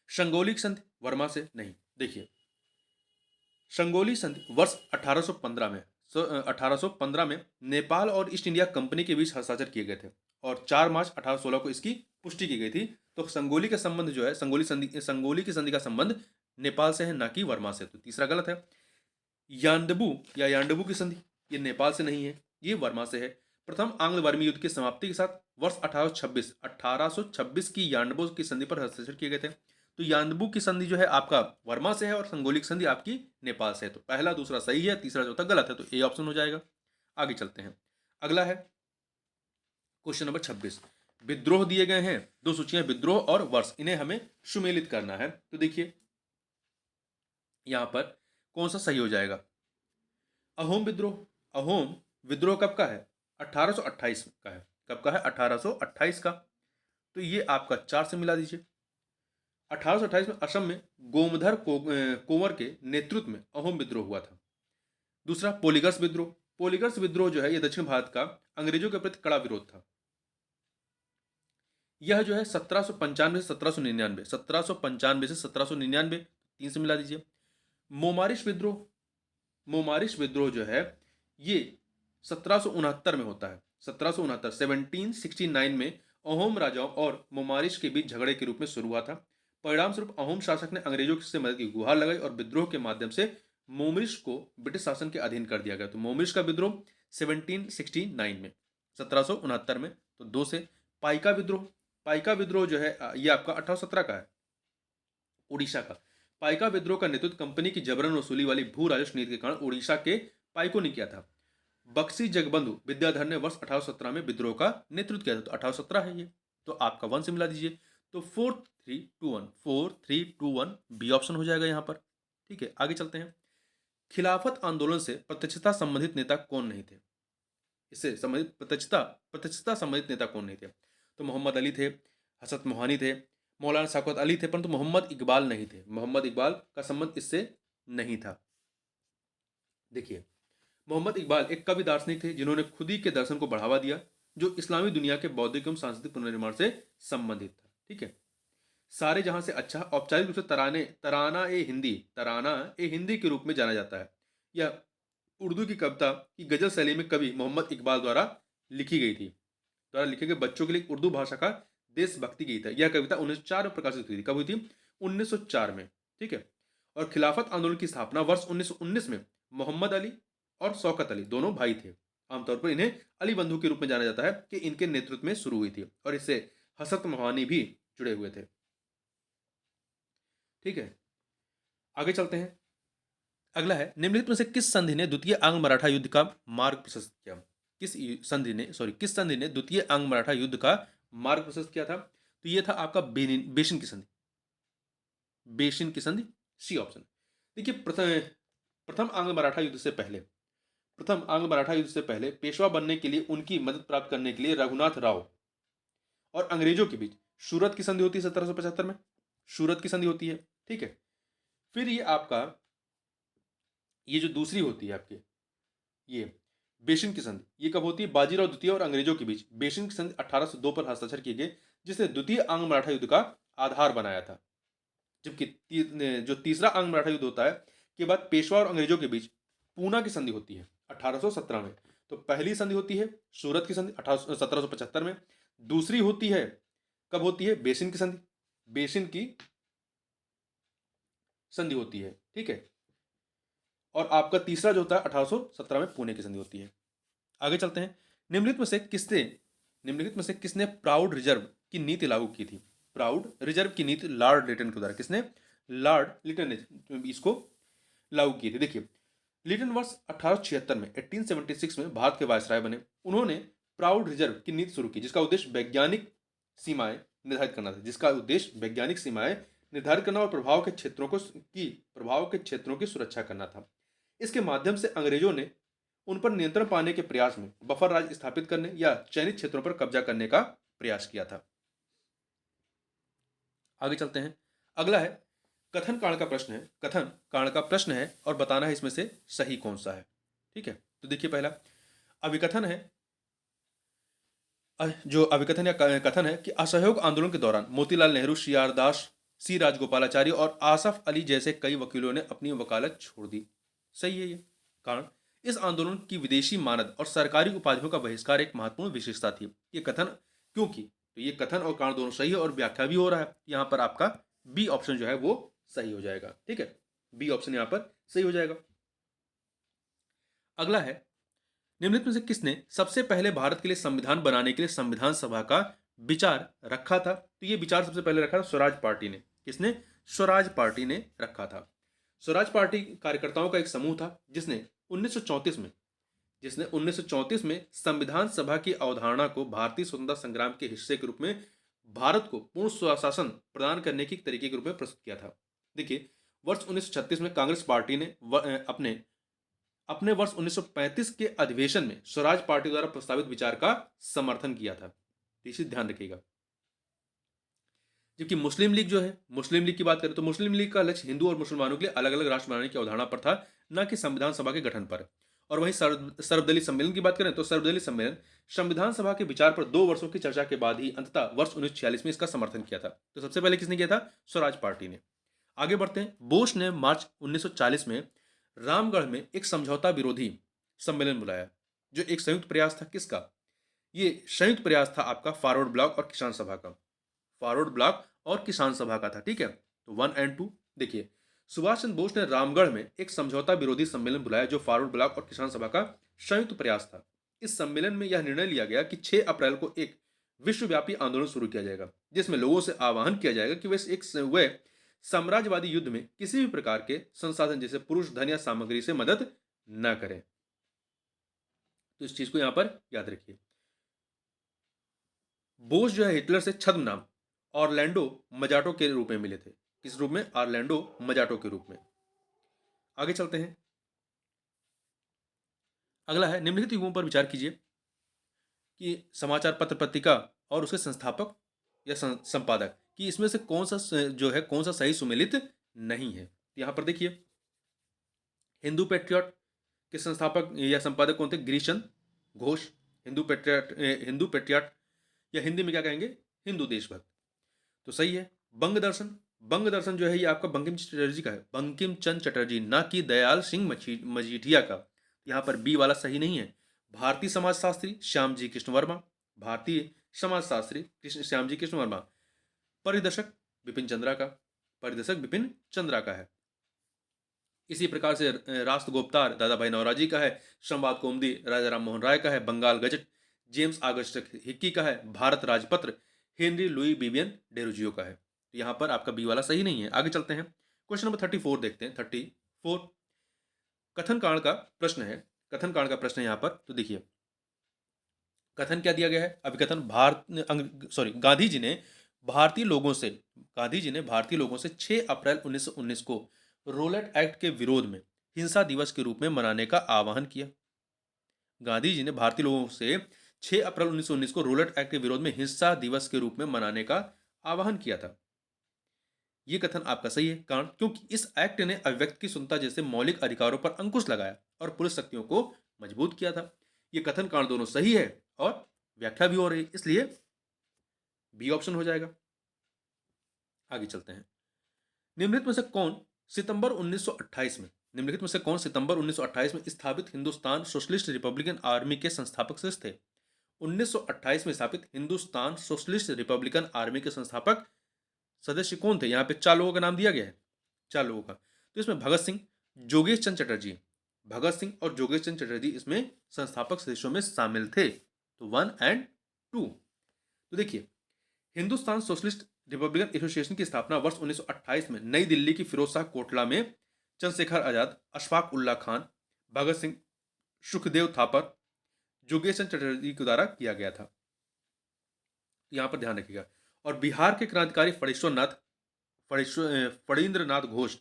शंगोली संधि वर्मा से नहीं, देखिए शंगोली संधि वर्ष 1815 में नेपाल और ईस्ट इंडिया कंपनी के बीच हस्ताक्षर किए गए थे और 4 मार्च 1816 को इसकी पुष्टि की गई थी। तो संगोली का संबंध जो है, संगोली की संधि का संबंध नेपाल से है, ना कि वर्मा से। तो तीसरा गलत है। यांडबू की संधि, ये नेपाल से नहीं है, ये वर्मा से है। प्रथम आंग्ल वर्मी युद्ध की समाप्ति के साथ वर्ष 1826 की यांडबू की संधि पर हस्ताक्षर किए गए थे। तो यांदबू की संधि जो है आपका वर्मा से है और संगोलिक संधि आपकी नेपाल से है। तो पहला दूसरा सही है, तीसरा चौथा गलत है, तो ए ऑप्शन हो जाएगा। आगे चलते हैं, अगला है क्वेश्चन नंबर 26। विद्रोह दिए गए हैं, दो सूचियां विद्रोह और वर्ष, इन्हें हमें सुमेलित करना है। तो देखिए यहां पर कौन सा सही हो जाएगा। अहोम विद्रोह कब का है? 1828 का है। कब का है? 1828 का। तो ये आपका 4 से मिला दीजिए। 1828 में असम में गोमधर कोंवर के नेतृत्व में अहोम विद्रोह हुआ था। दूसरा पोलिगर्स विद्रोह। पोलिगर्स विद्रोह जो है ये दक्षिण भारत का अंग्रेजों के प्रति कड़ा विरोध था। यह जो है 1795 से 1799, 1795 से 1799, 3 से मिला दीजिए। मोमारिश विद्रोह। मोमारिश विद्रोह जो है ये 1769 में होता है। 1769 1769 में अहोम राजाओं और मोमारिश के बीच झगड़े के रूप में शुरू हुआ था। परिणाम स्वरूप अहोम शासक ने अंग्रेजों से मदद की गुहार लगाई और विद्रोह के माध्यम से मोमरिश को ब्रिटिश शासन के अधीन कर दिया गया। तो मोमरिश का विद्रोह 1769 में, 1769 में। तो 2 से पाइका विद्रोह। पाइका विद्रोह जो है ये आपका 1817 का है, उड़ीसा का। पाइका विद्रोह का नेतृत्व कंपनी की जबरन वसूली वाली भू राजस्व नीति के कारण उड़ीसा के पाइकों ने किया था। बक्सी जगबंधु विद्याधर ने वर्ष 1817 में विद्रोह का नेतृत्व किया था। तो 1817 है ये। तो आपका 1 से मिला दीजिए। तो 4321, 4321 बी ऑप्शन हो जाएगा यहाँ पर। ठीक है, आगे चलते हैं। खिलाफत आंदोलन से प्रत्यक्षता संबंधित नेता कौन नहीं थे? इससे संबंधित प्रत्यक्षता संबंधित नेता कौन नहीं थे? तो मोहम्मद अली थे, हसरत मोहानी थे, मौलाना शौकत अली थे, परंतु मोहम्मद इकबाल नहीं थे। मोहम्मद इकबाल का संबंध इससे नहीं था। देखिए, मोहम्मद इकबाल एक कवि दार्शनिक थे जिन्होंने खुदी के दर्शन को बढ़ावा दिया, जो इस्लामी दुनिया के बौद्धिक एवं सांस्कृतिक पुनर्निर्माण से संबंधित था। ठीक है। सारे जहां से अच्छा औपचारिक रूप से तराना ए हिंदी के रूप में जाना जाता है। यह उर्दू की कविता की गजल शैली में कवि मोहम्मद इकबाल द्वारा लिखी गई थी। द्वारा लिखे गए बच्चों के लिए उर्दू भाषा का देशभक्ति गीत है। यह कविता 1904 में प्रकाशित हुई थी। कब हुई थी? 1904 में। ठीक है। और खिलाफत आंदोलन की स्थापना वर्ष 1919 में मोहम्मद अली और शौकत अली दोनों भाई थे। आमतौर पर इन्हें अली बंधु के रूप में जाना जाता है कि इनके नेतृत्व में शुरू हुई थी और इससे हसरत मोहानी भी जुड़े हुए थे। ठीक है, आगे चलते हैं। अगला है, निम्नलिखित में से किस संधि ने द्वितीय आंग्ल मराठा युद्ध का मार्ग प्रशस्त किया? किस संधि ने द्वितीय आंग्ल मराठा युद्ध का मार्ग प्रशस्त किया था? तो यह था आपका बेशिन की संधि। बेशिन की संधि, सी ऑप्शन। देखिए, प्रथम आंग्ल मराठा युद्ध से पहले पेशवा बनने के लिए उनकी मदद प्राप्त करने के लिए रघुनाथ राव और अंग्रेजों के बीच सूरत की संधि होती है 1775 में। सूरत की संधि होती है। ठीक है। फिर ये आपका ये जो दूसरी होती है आपके ये बेशिन की संधि, ये कब होती है? बाजीराव द्वितीय और अंग्रेजों के बीच बेशिन की संधि 1802 पर हस्ताक्षर किए गए, जिसने द्वितीय आंग्ल मराठा युद्ध का आधार बनाया था। जबकि जो तीसरा आंग्ल मराठा युद्ध होता है के बाद पेशवा और अंग्रेजों के बीच पूना की संधि होती है 1817 में। तो पहली संधि होती है सूरत की संधि 1775 में। दूसरी होती है, कब होती है? बेसिन की संधि। बेसिन की संधि होती है। ठीक है। और आपका तीसरा जो होता है 1817 में पुणे की संधि होती है। आगे चलते हैं। निम्नलिखित में से किसने प्राउड रिजर्व की नीति लागू की थी? प्राउड रिजर्व की नीति लॉर्ड लिटन के द्वारा, किसने? लॉर्ड लिटन ने इसको लागू की थी। देखिए, लिटन वर्ष 1876 में 1876 में भारत के वायसराय बने। उन्होंने प्राउड रिजर्व की नीति शुरू की, जिसका उद्देश्य वैज्ञानिक सीमाएं निर्धारित करना और प्रभाव के क्षेत्रों की सुरक्षा करना था। इसके माध्यम से अंग्रेजों ने उन पर नियंत्रण पाने के प्रयास में बफर राज स्थापित करने या चयनित क्षेत्रों पर कब्जा करने का प्रयास किया था। आगे चलते हैं। अगला है कथन कांड का प्रश्न है और बताना है इसमें से सही कौन सा है। ठीक है। तो देखिए, पहला अभिकथन है, जो अभिकथन या कथन है कि असहयोग आंदोलन के दौरान मोतीलाल नेहरू, सी.आर. दास, सी राजगोपालाचारी और आसफ अली जैसे कई वकीलों ने अपनी वकालत छोड़ दी। सही है ये। कारण, इस आंदोलन की विदेशी मानद और सरकारी उपाधियों का बहिष्कार एक महत्वपूर्ण विशेषता थी। ये कथन क्योंकि, तो ये कथन और कारण दोनों सही है और व्याख्या भी हो रहा है। यहाँ पर आपका बी ऑप्शन जो है वो सही हो जाएगा। ठीक है, बी ऑप्शन यहाँ पर सही हो जाएगा। अगला है, निम्नलिखित में से किसने सबसे पहले भारत के लिए संविधान बनाने के लिए संविधान सभा का विचार रखा था? तो ये विचार सबसे पहले रखा था स्वराज पार्टी ने। किसने? स्वराज पार्टी ने रखा था। स्वराज पार्टी कार्यकर्ताओं का एक समूह था जिसने 1934 में संविधान सभा की अवधारणा को भारतीय स्वतंत्रता संग्राम के हिस्से के रूप में भारत को पूर्ण स्वशासन प्रदान करने के तरीके के रूप में प्रस्तुत किया था। देखिए, वर्ष 1936 में कांग्रेस पार्टी ने अपने वर्ष 1935 के अधिवेशन में स्वराज पार्टी द्वारा प्रस्तावित विचार का समर्थन किया था। इसे ध्यान रखिएगा। जबकि मुस्लिम लीग जो है, मुस्लिम लीग की बात करें तो मुस्लिम लीग का लक्ष्य हिंदू और मुसलमानों के लिए अलग अलग राष्ट्र बनाने की अवधारणा पर था, न कि संविधान सभा के गठन पर। और वहीं सर्वदलीय सम्मेलन की बात करें तो सर्वदलीय सम्मेलन संविधान सभा के विचार पर 2 वर्षों की चर्चा के बाद ही अंततः वर्ष 1946 में इसका समर्थन किया था। तो सबसे पहले किसने किया था? स्वराज पार्टी ने। आगे बढ़ते हैं। बोस ने मार्च 1940 में रामगढ़ में एक समझौता विरोधी सम्मेलन बुलाया, जो एक संयुक्त प्रयास था। किसका? ये संयुक्त प्रयास था आपका फॉरवर्ड ब्लॉक और किसान सभा का। फॉरवर्ड ब्लॉक और किसान सभा का था। ठीक है, तो 1 और 2 देखिए। सुभाष चंद्र बोस ने रामगढ़ में एक समझौता विरोधी सम्मेलन बुलाया, जो फॉरवर्ड ब्लॉक और किसान सभा का संयुक्त प्रयास था। इस सम्मेलन में यह निर्णय लिया गया कि 6 अप्रैल को एक विश्वव्यापी आंदोलन शुरू किया जाएगा, जिसमें लोगों से आह्वान किया जाएगा कि वे साम्राज्यवादी युद्ध में किसी भी प्रकार के संसाधन जैसे पुरुष, धन या सामग्री से मदद न करें। तो इस चीज को यहां पर याद रखिए। बोस जो है हिटलर से छद्म नाम ऑरलैंडो मजाटो के रूप में मिले थे। किस रूप में? ऑरलैंडो मजाटो के रूप में। आगे चलते हैं। अगला है, निम्नलिखित युगों पर विचार कीजिए कि समाचार पत्र पत्रिका और उसके संस्थापक या संपादक कि इसमें से कौन सा जो है कौन सा सही सुमेलित नहीं है। यहां पर देखिए, हिंदू पेट्रियट के संस्थापक या संपादक कौन थे? गिरीशचंद्र घोष। हिंदू पेट्रियट या हिंदी में क्या कहेंगे? हिंदू देशभक्त। तो सही है। बंग दर्शन, बंग दर्शन जो है ये आपका बंकिम चटर्जी का है, बंकिम चंद्र चटर्जी, ना कि दयाल सिंह मजीठिया का। यहाँ पर बी वाला सही नहीं है। भारतीय समाजशास्त्री श्यामजी कृष्ण वर्मा, भारतीय समाजशास्त्री श्यामजी कृष्ण वर्मा। परिदर्शक बिपिन चंद्रा का, परिदर्शक बिपिन चंद्रा का है। इसी प्रकार से राष्ट्रगोप्तार दादा भाई नौरोजी का है, संवाद कौमुदी राजा राम मोहन राय का है, Bengal gazette James Augustus Hicky का है, भारत राजपत्र हेनरी लुई बिबियन डेरोजियो का है। तो यहां पर आपका बी वाला सही नहीं है। आगे चलते हैं। क्वेश्चन नंबर 34 देखते हैं। 34 कथन कांड का प्रश्न है। कथन कांड का प्रश्न है यहां पर। तो देखिए, कथन क्या दिया गया है? अभिकथन गांधी जी ने भारतीय लोगों से 6 अप्रैल 1919 को रोलेट एक्ट के विरोध में हिंसा दिवस के रूप में मनाने का आह्वान किया। गांधी जी ने भारतीय लोगों से 6 अप्रैल 1919 को रोलेट एक्ट के विरोध में हिंसा दिवस के रूप में मनाने का आह्वान किया था। यह कथन आपका सही है। कारण क्योंकि इस एक्ट ने अभिव्यक्ति की स्वतंत्रता जैसे मौलिक अधिकारों पर अंकुश लगाया और पुलिस शक्तियों को मजबूत किया था। यह कथन कारण दोनों सही है और व्याख्या भी हो रही है, इसलिए बी ऑप्शन हो जाएगा। आगे चलते हैं। निम्नलिखित में से कौन सितंबर 1928 में स्थापित हिंदुस्तान सोशलिस्ट रिपब्लिकन आर्मी के संस्थापक सदस्य थे? 1928 में स्थापित हिंदुस्तान सोशलिस्ट रिपब्लिकन आर्मी के संस्थापक सदस्य कौन थे? यहां पे 4 लोगों का नाम दिया गया है, 4 लोगों का। तो इसमें भगत सिंह, जोगेश चंद्र चटर्जी, भगत सिंह और जोगेश चंद्र चटर्जी इसमें संस्थापक सदस्यों में शामिल थे। तो 1 और 2। तो देखिए, हिंदुस्तान सोशलिस्ट रिपब्लिकन एसोसिएशन की स्थापना वर्ष 1928 में नई दिल्ली की फिरोज शाह कोटला में चंद्रशेखर आजाद, अशफाक उल्ला खान, भगत सिंह, सुखदेव थापर, जोगेश चंद्र चटर्जी के द्वारा किया गया था। यहां पर ध्यान रखिएगा। और बिहार के क्रांतिकारी फणींद्रनाथ घोष,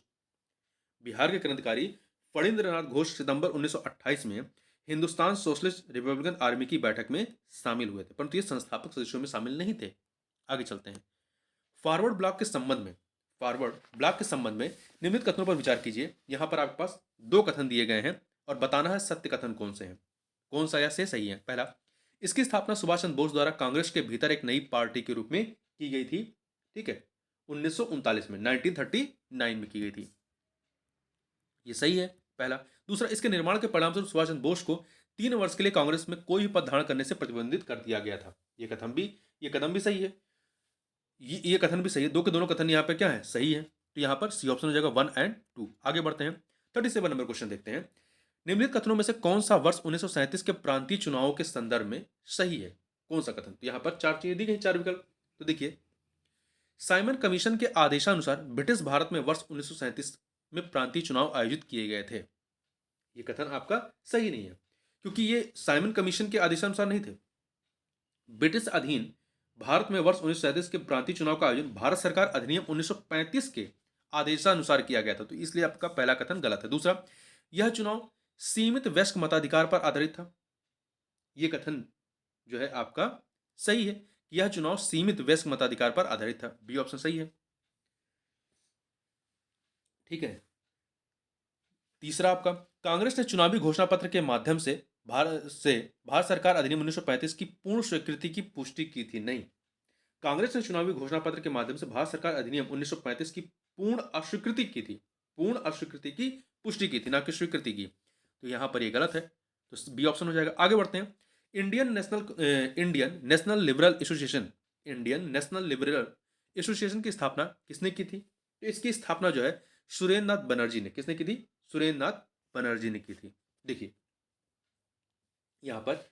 बिहार के क्रांतिकारी फणींद्रनाथ घोष सितंबर 1928 में हिंदुस्तान सोशलिस्ट रिपब्लिकन आर्मी की बैठक में शामिल हुए थे, परंतु ये संस्थापक सदस्यों में शामिल नहीं थे। आगे चलते हैं। फॉरवर्ड ब्लॉक के संबंध में निम्नलिखित कथनों पर विचार कीजिए। यहां पर आपके पास 2 कथन दिए गए हैं और बताना है सत्य कथन कौन से हैं, कौन सा या से सही है। पहला, इसकी स्थापना सुभाष चंद्र बोस द्वारा कांग्रेस के भीतर एक नई पार्टी के रूप में की गई थी। ठीक है, 1939 में 1939 में की गई थी। ये सही है पहला। दूसरा, इसके निर्माण के परिणामस्वरूप सुभाष चंद्र बोस को 3 वर्ष के लिए कांग्रेस में कोई भी पद धारण करने से प्रतिबंधित कर दिया गया था। ये कथन भी सही है। ये कथन भी सही है। 2 के दोनों कथन यहाँ पे क्या है? सही है। तो यहाँ पर सी ऑप्शन हो जाएगा 1 और 2। आगे बढ़ते हैं। 37 नंबर क्वेश्चन देखते हैं। निम्नलिखित कथनों में से कौन सा वर्ष 1937 के प्रांतीय चुनावों के संदर्भ में सही है? कौन सा कथन? तो यहाँ पर 4 चीजें दी गई, 4 विकल्प। तो देखिए, साइमन कमीशन के आदेशानुसार ब्रिटिश भारत में वर्ष 1937 में प्रांतीय चुनाव आयोजित किए गए थे। ये कथन आपका सही नहीं है, क्योंकि ये साइमन कमीशन के आदेशानुसार नहीं थे। ब्रिटिश अधीन भारत में वर्ष 1937 के प्रांतीय चुनाव का आयोजन भारत सरकार अधिनियम 1935 के आदेशानुसार किया गया था। तो इसलिए आपका पहला कथन गलत है। दूसरा, यह चुनाव सीमित वयस्क मताधिकार पर आधारित था। ये कथन जो है आपका सही है। यह चुनाव सीमित वयस्क मताधिकार पर आधारित था। बी ऑप्शन सही है। ठीक है। तीसरा आपका, कांग्रेस ने चुनावी घोषणा पत्र के माध्यम से भारत सरकार अधिनियम 1935 की पूर्ण स्वीकृति की पुष्टि की थी। नहीं, कांग्रेस ने चुनावी घोषणा पत्र के माध्यम से भारत सरकार अधिनियम 1935 की पूर्ण अस्वीकृति की थी। पूर्ण अस्वीकृति की पुष्टि की थी, ना कि स्वीकृति की। तो यहां पर ये गलत है, तो बी ऑप्शन हो जाएगा। आगे बढ़ते हैं। Indian national liberal association, Indian national liberal association की स्थापना किसने की थी? तो इसकी स्थापना जो है सुरेंद्र नाथ बनर्जी ने, किसने की थी? सुरेंद्र नाथ बनर्जी ने की थी। देखिए यहां पर,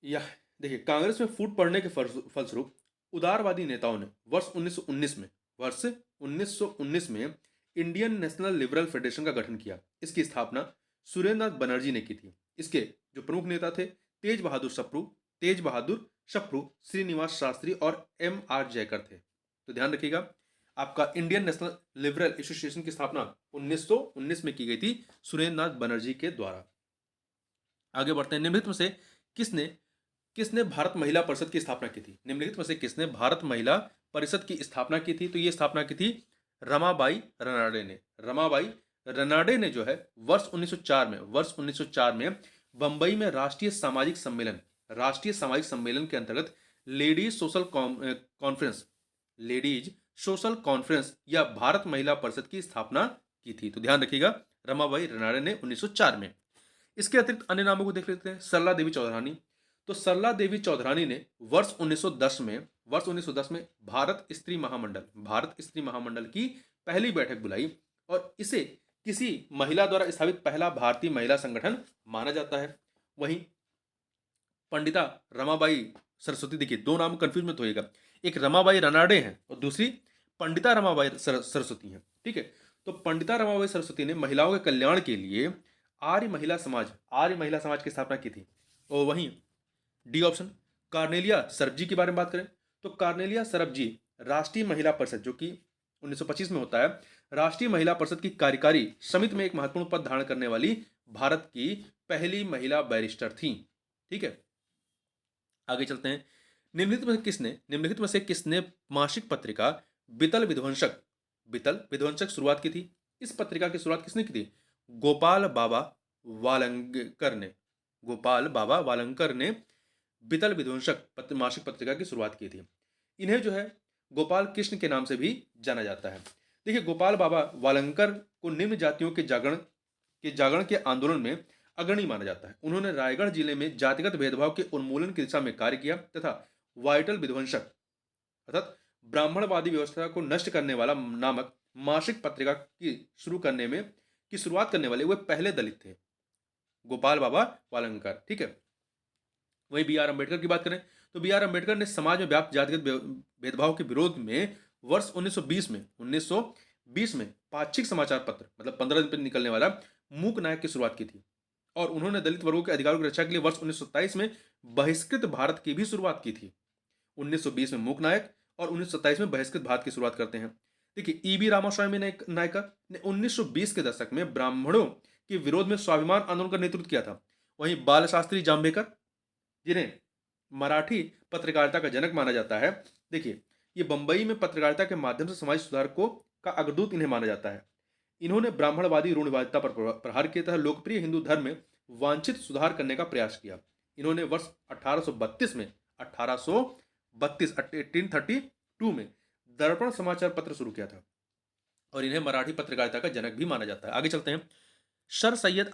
यह देखिए, कांग्रेस में फूट पड़ने के फलस्वरूप उदारवादी नेताओं ने वर्ष 1919 में इंडियन नेशनल लिबरल फेडरेशन का गठन किया। इसकी स्थापना सुरेंद्र नाथ बनर्जी ने की थी। इसके जो प्रमुख नेता थे तेज बहादुर सप्रू, श्रीनिवास शास्त्री और एम आर जयकर थे। तो ध्यान रखिएगा, आपका इंडियन नेशनल लिबरल एसोसिएशन की स्थापना 1919 में की गई थी सुरेंद्र नाथ बनर्जी के द्वारा। आगे बढ़ते हैं। निम्नलिखित में से किसने किसने भारत महिला परिषद की स्थापना की थी? निम्नलिखित में से किसने भारत महिला परिषद की स्थापना की थी? तो ये स्थापना की थी रमाबाई रनाडे ने। रमाबाई रनाडे ने जो है वर्ष 1904 में बंबई में राष्ट्रीय सामाजिक सम्मेलन के अंतर्गत लेडीज सोशल कॉन्फ्रेंस या भारत महिला परिषद की स्थापना की थी। तो ध्यान रखिएगा, रमाबाई रनाडे ने 1904 में। इसके अतिरिक्त अन्य नामों को देख लेते हैं। सरला देवी चौधरानी, तो सरला देवी चौधरानी ने वर्ष 1910 में भारत स्त्री महामंडल की पहली बैठक बुलाई और इसे किसी महिला द्वारा स्थापित पहला भारतीय महिला संगठन माना जाता है। वहीं पंडिता रमाबाई सरस्वती, देखिए दो नाम कंफ्यूज मत होइएगा, एक रमाबाई रनाडे हैं और दूसरी पंडिता रमाबाई सरस्वती हैं। ठीक है, तो पंडिता रमाबाई सरस्वती ने महिलाओं के कल्याण के लिए आर्य महिला समाज की स्थापना की थी। और वहीं डी ऑप्शन, कार्नेलिया सरबजी के बारे में बात करें तो कार्नेलिया सरबजी राष्ट्रीय महिला परिषद, जो कि 1925 में होता है, राष्ट्रीय महिला परिषद की कार्यकारी समिति में एक महत्वपूर्ण पद धारण करने वाली भारत की पहली महिला बैरिस्टर थी। ठीक है, आगे चलते हैं। निम्नलिखित में से किसने मासिक पत्रिका बितल विध्वंसक शुरुआत की थी? इस पत्रिका की शुरुआत किसने की थी? गोपाल बाबा वालंकर ने बितल विध्वंसक मासिक पत्रिका की शुरुआत की थी। इन्हें जो है गोपाल कृष्ण के नाम से भी जाना जाता है। देखिए, गोपाल बाबा वालंकर को निम्न जातियों के जागरण के आंदोलन में अग्रणी माना जाता है। उन्होंने रायगढ़ जिले में जातिगत भेदभाव के उन्मूलन की दिशा में कार्य किया तथा वाइटल विध्वंसक अर्थात ब्राह्मणवादी व्यवस्था को नष्ट करने वाला नामक मासिक पत्रिका की शुरुआत करने वाले वे पहले दलित थे, गोपाल बाबा वालंकर। ठीक है, वहीं बी आर अम्बेडकर की बात करें तो बी आर अम्बेडकर ने समाज में व्याप्त जातिगत भेदभाव के विरोध में वर्ष 1920 में पाक्षिक समाचार पत्र, मतलब 15 दिन पर निकलने वाला मूक नायक की शुरुआत की थी और उन्होंने दलित वर्गों के अधिकारों की रक्षा के लिए वर्ष 1927 में बहिष्कृत भारत की भी शुरुआत की थी। 1920 में मूक नायक और 1927 में बहिष्कृत भारत की शुरुआत करते हैं। देखिए, ईबी रामास्वामी नायकर ने 1920 के दशक में ब्राह्मणों के विरोध में स्वाभिमान आंदोलन का नेतृत्व किया था। वहीं बाल शास्त्री जांभेकर, जिन्हें मराठी पत्रकारिता का जनक माना जाता है, देखिए ये बंबई में पत्रकारिता के माध्यम से समाज सुधार का अग्रदूत इन्हें माना जाता है। इन्होंने ब्राह्मणवादी रूढ़िवादिता पर प्रहार किया तथा लोकप्रिय हिंदू धर्म में वांछित सुधार करने का प्रयास किया। इन्होंने वर्ष 1832 में दर्पण समाचार पत्र शुरू किया था और इन्हें मराठी पत्रकारिता का जनक भी माना जाता है। आगे चलते हैं। सर सैयद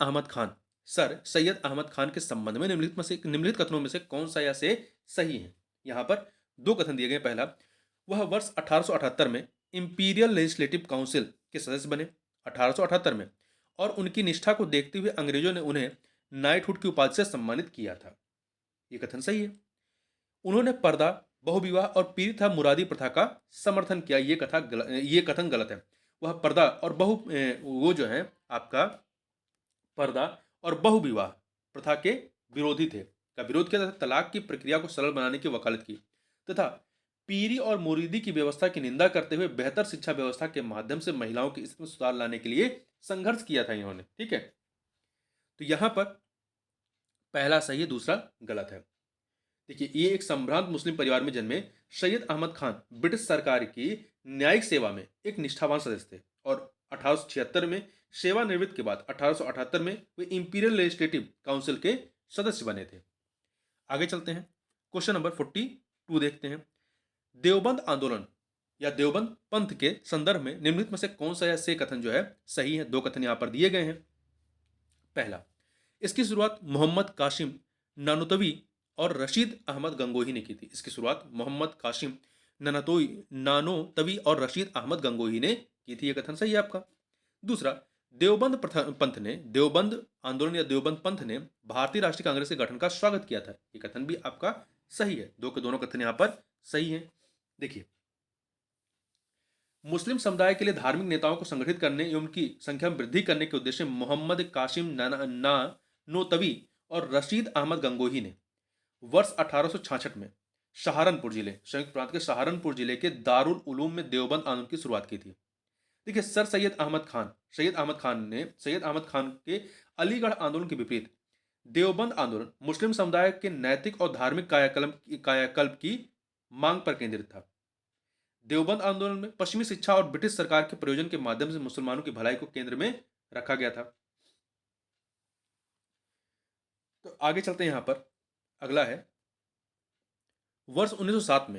अहमद खान के संबंध में निम्नलिखित कथनों में से कौन सा या से सही है? यहां पर दो कथन दिए गए। पहला, वह वर्ष 1878 में इंपीरियल लेजिस्लेटिव काउंसिल के सदस्य बने 1878 में, और उनकी निष्ठा को देखते हुए अंग्रेजों ने उन्हें नाइटहुड की उपाधि से सम्मानित किया था। यह कथन सही है। उन्होंने पर्दा, बहुविवाह और पीरिथा मुरादी प्रथा का समर्थन किया। ये कथन गलत है। वह पर्दा और बहुविवाह प्रथा के विरोधी थे, का विरोध किया तथा तलाक की प्रक्रिया को सरल बनाने की वकालत की तथा पीरी और मुरीदी की व्यवस्था की निंदा करते हुए बेहतर शिक्षा व्यवस्था के माध्यम से महिलाओं की स्थिति में सुधार लाने के लिए संघर्ष किया था इन्होंने। ठीक है, तो यहां पर पहला सही है, दूसरा गलत है। देखिए, ये एक संभ्रांत मुस्लिम परिवार में जन्मे सैयद अहमद खान ब्रिटिश सरकार की न्यायिक सेवा में एक निष्ठावान सदस्य थे और 1876 में सेवानिवृत्त के बाद 1878 में वे इंपीरियल लेजिस्लेटिव काउंसिल के सदस्य बने थे। आगे चलते हैं, क्वेश्चन नंबर 42 देखते हैं। देवबंद आंदोलन या देवबंद पंथ के संदर्भ में निम्नलिखित में से कौन सा या से कथन जो है सही है? दो कथन यहां पर दिए गए हैं। पहला, इसकी शुरुआत मोहम्मद कासिम नानुतवी और रशीद अहमद गंगोही ने की थी। इसकी शुरुआत मोहम्मद कासिम नानोतवी और रशीद अहमद गंगोही ने की थी। यह कथन सही है आपका। दूसरा, पंथ ने देवबंद आंदोलन या देवबंद पंथ ने भारतीय राष्ट्रीय कांग्रेस के गठन का स्वागत किया था। यह कथन भी आपका सही है। दो के दोनों कथन यहां पर सही है। देखिए, मुस्लिम समुदाय के लिए धार्मिक नेताओं को संगठित करने एवं उनकी संख्या में वृद्धि करने के उद्देश्य से मोहम्मद कासिम नानोतवी और रशीद अहमद गंगोही ने वर्ष 1866 में सहारनपुर जिले, संयुक्त प्रांत के सहारनपुर जिले के दारुल उलूम में देवबंद आंदोलन की शुरुआत की थी। देखिए, सैयद अहमद खान के अलीगढ़ आंदोलन के विपरीत देवबंद आंदोलन मुस्लिम समुदाय के नैतिक और धार्मिक कायाकल्प की मांग पर केंद्रित था। देवबंद आंदोलन में पश्चिमी शिक्षा और ब्रिटिश सरकार के प्रयोजन के माध्यम से मुसलमानों की भलाई को केंद्र में रखा गया था। तो आगे चलते हैं, यहां पर अगला है वर्ष 1907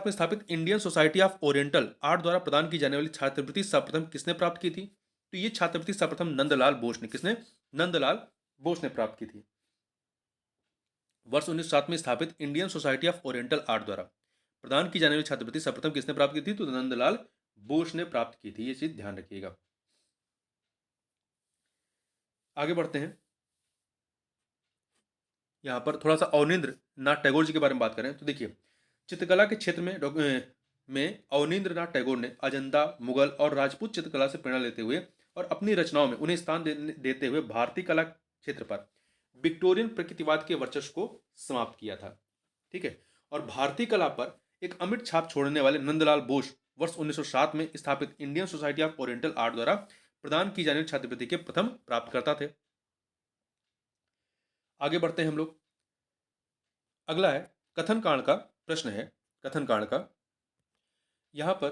में स्थापित Indian society of oriental art द्वारा प्रदान की जाने वाली छात्रवृत्ति सर्वप्रथम किसने प्राप्त की थी? तो ये छात्रवृत्ति सर्वप्रथम नंदलाल बोस ने प्राप्त की थी। वर्ष 1907 में स्थापित Indian society of oriental art द्वारा प्रदान की जाने वाली छात्रवृत्ति सर्वप्रथम किसने प्राप्त की थी? तो नंदलाल बोस ने प्राप्त की थी। ये चीज ध्यान रखिएगा। आगे बढ़ते हैं, यहां पर थोड़ा सा अवनींद्र नाथ टैगोर जी के बारे में बात करें तो देखिए, चित्रकला के क्षेत्र में अवनींद्र नाथ टैगोर ने अजंता, मुगल और राजपूत चित्रकला से प्रेरणा लेते हुए और अपनी रचनाओं में उन्हें स्थान देते हुए भारतीय कला क्षेत्र पर विक्टोरियन प्रकृतिवाद के वर्चस्व को समाप्त किया था। ठीक है, और भारतीय कला पर एक अमिट छाप छोड़ने वाले नंदलाल बोस वर्ष 1907 में स्थापित Indian society of oriental art द्वारा प्रदान की जाने वाली छात्रवृत्ति के प्रथम प्राप्तकर्ता थे। आगे बढ़ते हैं हम लोग, अगला है कथन कांड का प्रश्न है। कथन कांड का यहां पर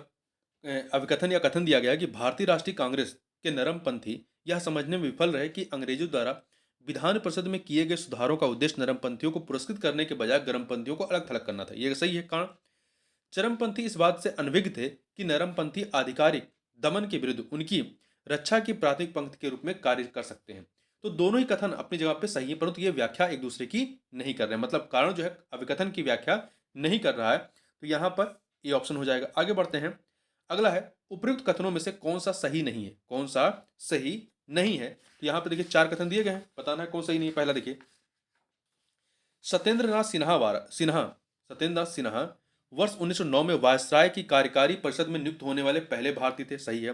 अभिकथन या कथन दिया गया है कि भारतीय राष्ट्रीय कांग्रेस के नरमपंथी यह समझने में विफल रहे कि अंग्रेजों द्वारा विधान परिषद में किए गए सुधारों का उद्देश्य नरमपंथियों को पुरस्कृत करने के बजाय गर्मपंथियों को अलग थलग करना था। यह सही है। कारण, चरमपंथी इस बात से अनभिज्ञ थे कि नरमपंथी आधिकारिक दमन के विरुद्ध उनकी रक्षा की प्राथमिक पंक्ति के रूप में कार्य कर सकते हैं। तो दोनों ही कथन अपनी जगह पे सही है, परंतु ये व्याख्या एक दूसरे की नहीं कर रहे हैं। मतलब कारण जो है अभिकथन की व्याख्या नहीं कर रहा है, तो यहां पर ये ऑप्शन हो जाएगा। आगे बढ़ते हैं, अगला है उपयुक्त कथनों में से कौन सा सही नहीं है? कौन सा सही नहीं है? तो यहां पर देखिए 4 कथन दिए गए हैं, बताना है कौन सही नहीं है। पहला देखिए, सत्येंद्र नाथ सिन्हा वर्ष 1909 में वायसराय की कार्यकारी परिषद में नियुक्त होने वाले पहले भारतीय थे। सही है।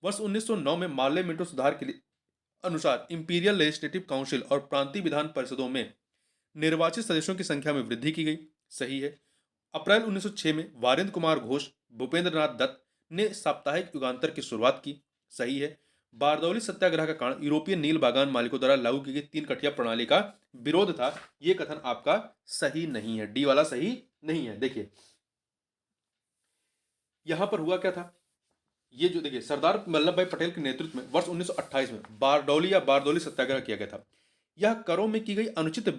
वर्ष 1909 में मार्ले मिंटो सुधार के लिए अनुसार इंपीरियल लेजिस्लेटिव काउंसिल और प्रांतीय विधान परिषदों में निर्वाचित सदस्यों की संख्या में वृद्धि की गई। सही है। अप्रैल 1906 में वारेंद्र कुमार घोष, भूपेंद्र नाथ दत्त ने साप्ताहिक युगांतर की शुरुआत की। सही है। बारदौली सत्याग्रह का कारण यूरोपियन नील बागान मालिकों द्वारा लागू की गई 3 कटिया प्रणाली का विरोध था। यह कथन आपका सही नहीं है, डी वाला सही नहीं है। देखिए, यहां पर हुआ क्या था, ये जो देखिए सरदार वल्लभ भाई पटेल के नेतृत्व में वर्ष 1928 में बारदौली सत्याग्रह किया गया था। यह करों में की गई अनुचित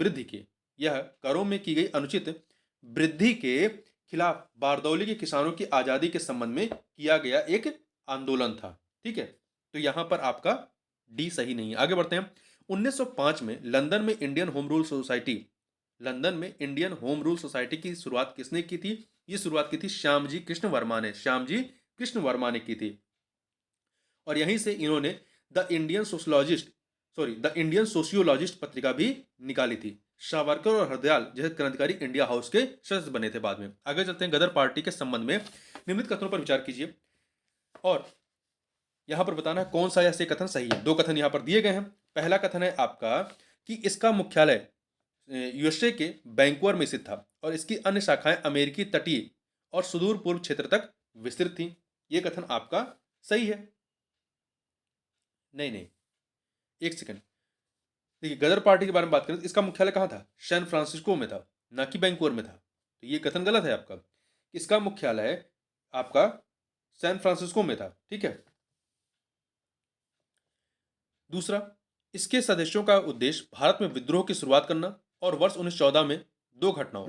वृद्धि के खिलाफ बारदौली के किसानों की आजादी के संबंध में किया गया एक आंदोलन था। ठीक है, तो यहां पर आपका डी सही नहीं है। आगे बढ़ते हैं, 1905 में लंदन में इंडियन होम रूल सोसाइटी की शुरुआत किसने की थी? ये शुरुआत की थी श्यामजी कृष्ण वर्मा ने की थी। और यहीं से इन्होंने द इंडियन सोशियोलॉजिस्ट पत्रिका भी निकाली थी। सावरकर और हरदयाल जैसे क्रांतिकारी इंडिया हाउस के सदस्य बने थे बाद में। आगे चलते हैं, गदर पार्टी के संबंध में निम्नलिखित कथनों पर विचार कीजिए और यहां पर बताना है कौन सा या से कथन सही है। 2 कथन यहां पर दिए गए हैं। पहला कथन है आपका कि इसका मुख्यालय यूएसए के वैंकूवर में स्थित था और इसकी अन्य शाखाएं अमेरिकी तटीय और सुदूर पूर्व क्षेत्र तक विस्तृत थी। यह कथन आपका सही है। नहीं नहीं, एक सेकंड। देखिए, गदर पार्टी के बारे में बात करें तो इसका मुख्यालय कहाँ था? सैन फ्रांसिस्को में था, ना कि वैंकूवर में था। तो ये कथन गलत है आपका। इसका मुख्यालय आपका सैन फ्रांसिस्को में था, ठीक है। दूसरा, इसके सदस्यों का उद्देश्य भारत में विद्रोह की शुरुआत करना और वर्ष 1914 में दो घटनाओं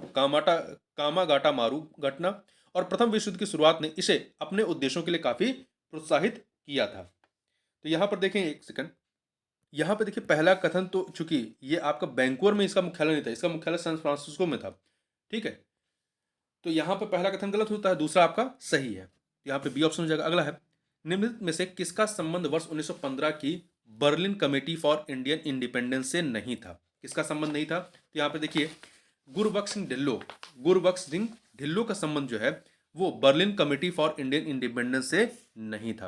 कामागाटा मारू घटना और प्रथम विश्व युद्ध की शुरुआत ने इसे अपने उद्देश्यों के लिए काफी प्रोत्साहित किया था। तो यहां पर देखें, एक सेकंड, यहाँ पे देखिए पहला कथन तो चूंकि ये आपका वैंकूवर में इसका मुख्यालय नहीं था, इसका मुख्यालय सैन फ्रांसिस्को में था, ठीक है। तो यहाँ पे पहला कथन गलत होता है, दूसरा आपका सही है। यहाँ पे बी ऑप्शन हो जाएगा। अगला है, निम्नलिखित में से किसका संबंध वर्ष 1915 की Berlin committee for Indian independence से नहीं था? किसका संबंध नहीं था? तो यहाँ पे देखिए, गुरबख्श सिंह ढिल्लो का संबंध जो है वो Berlin committee for Indian independence से नहीं था।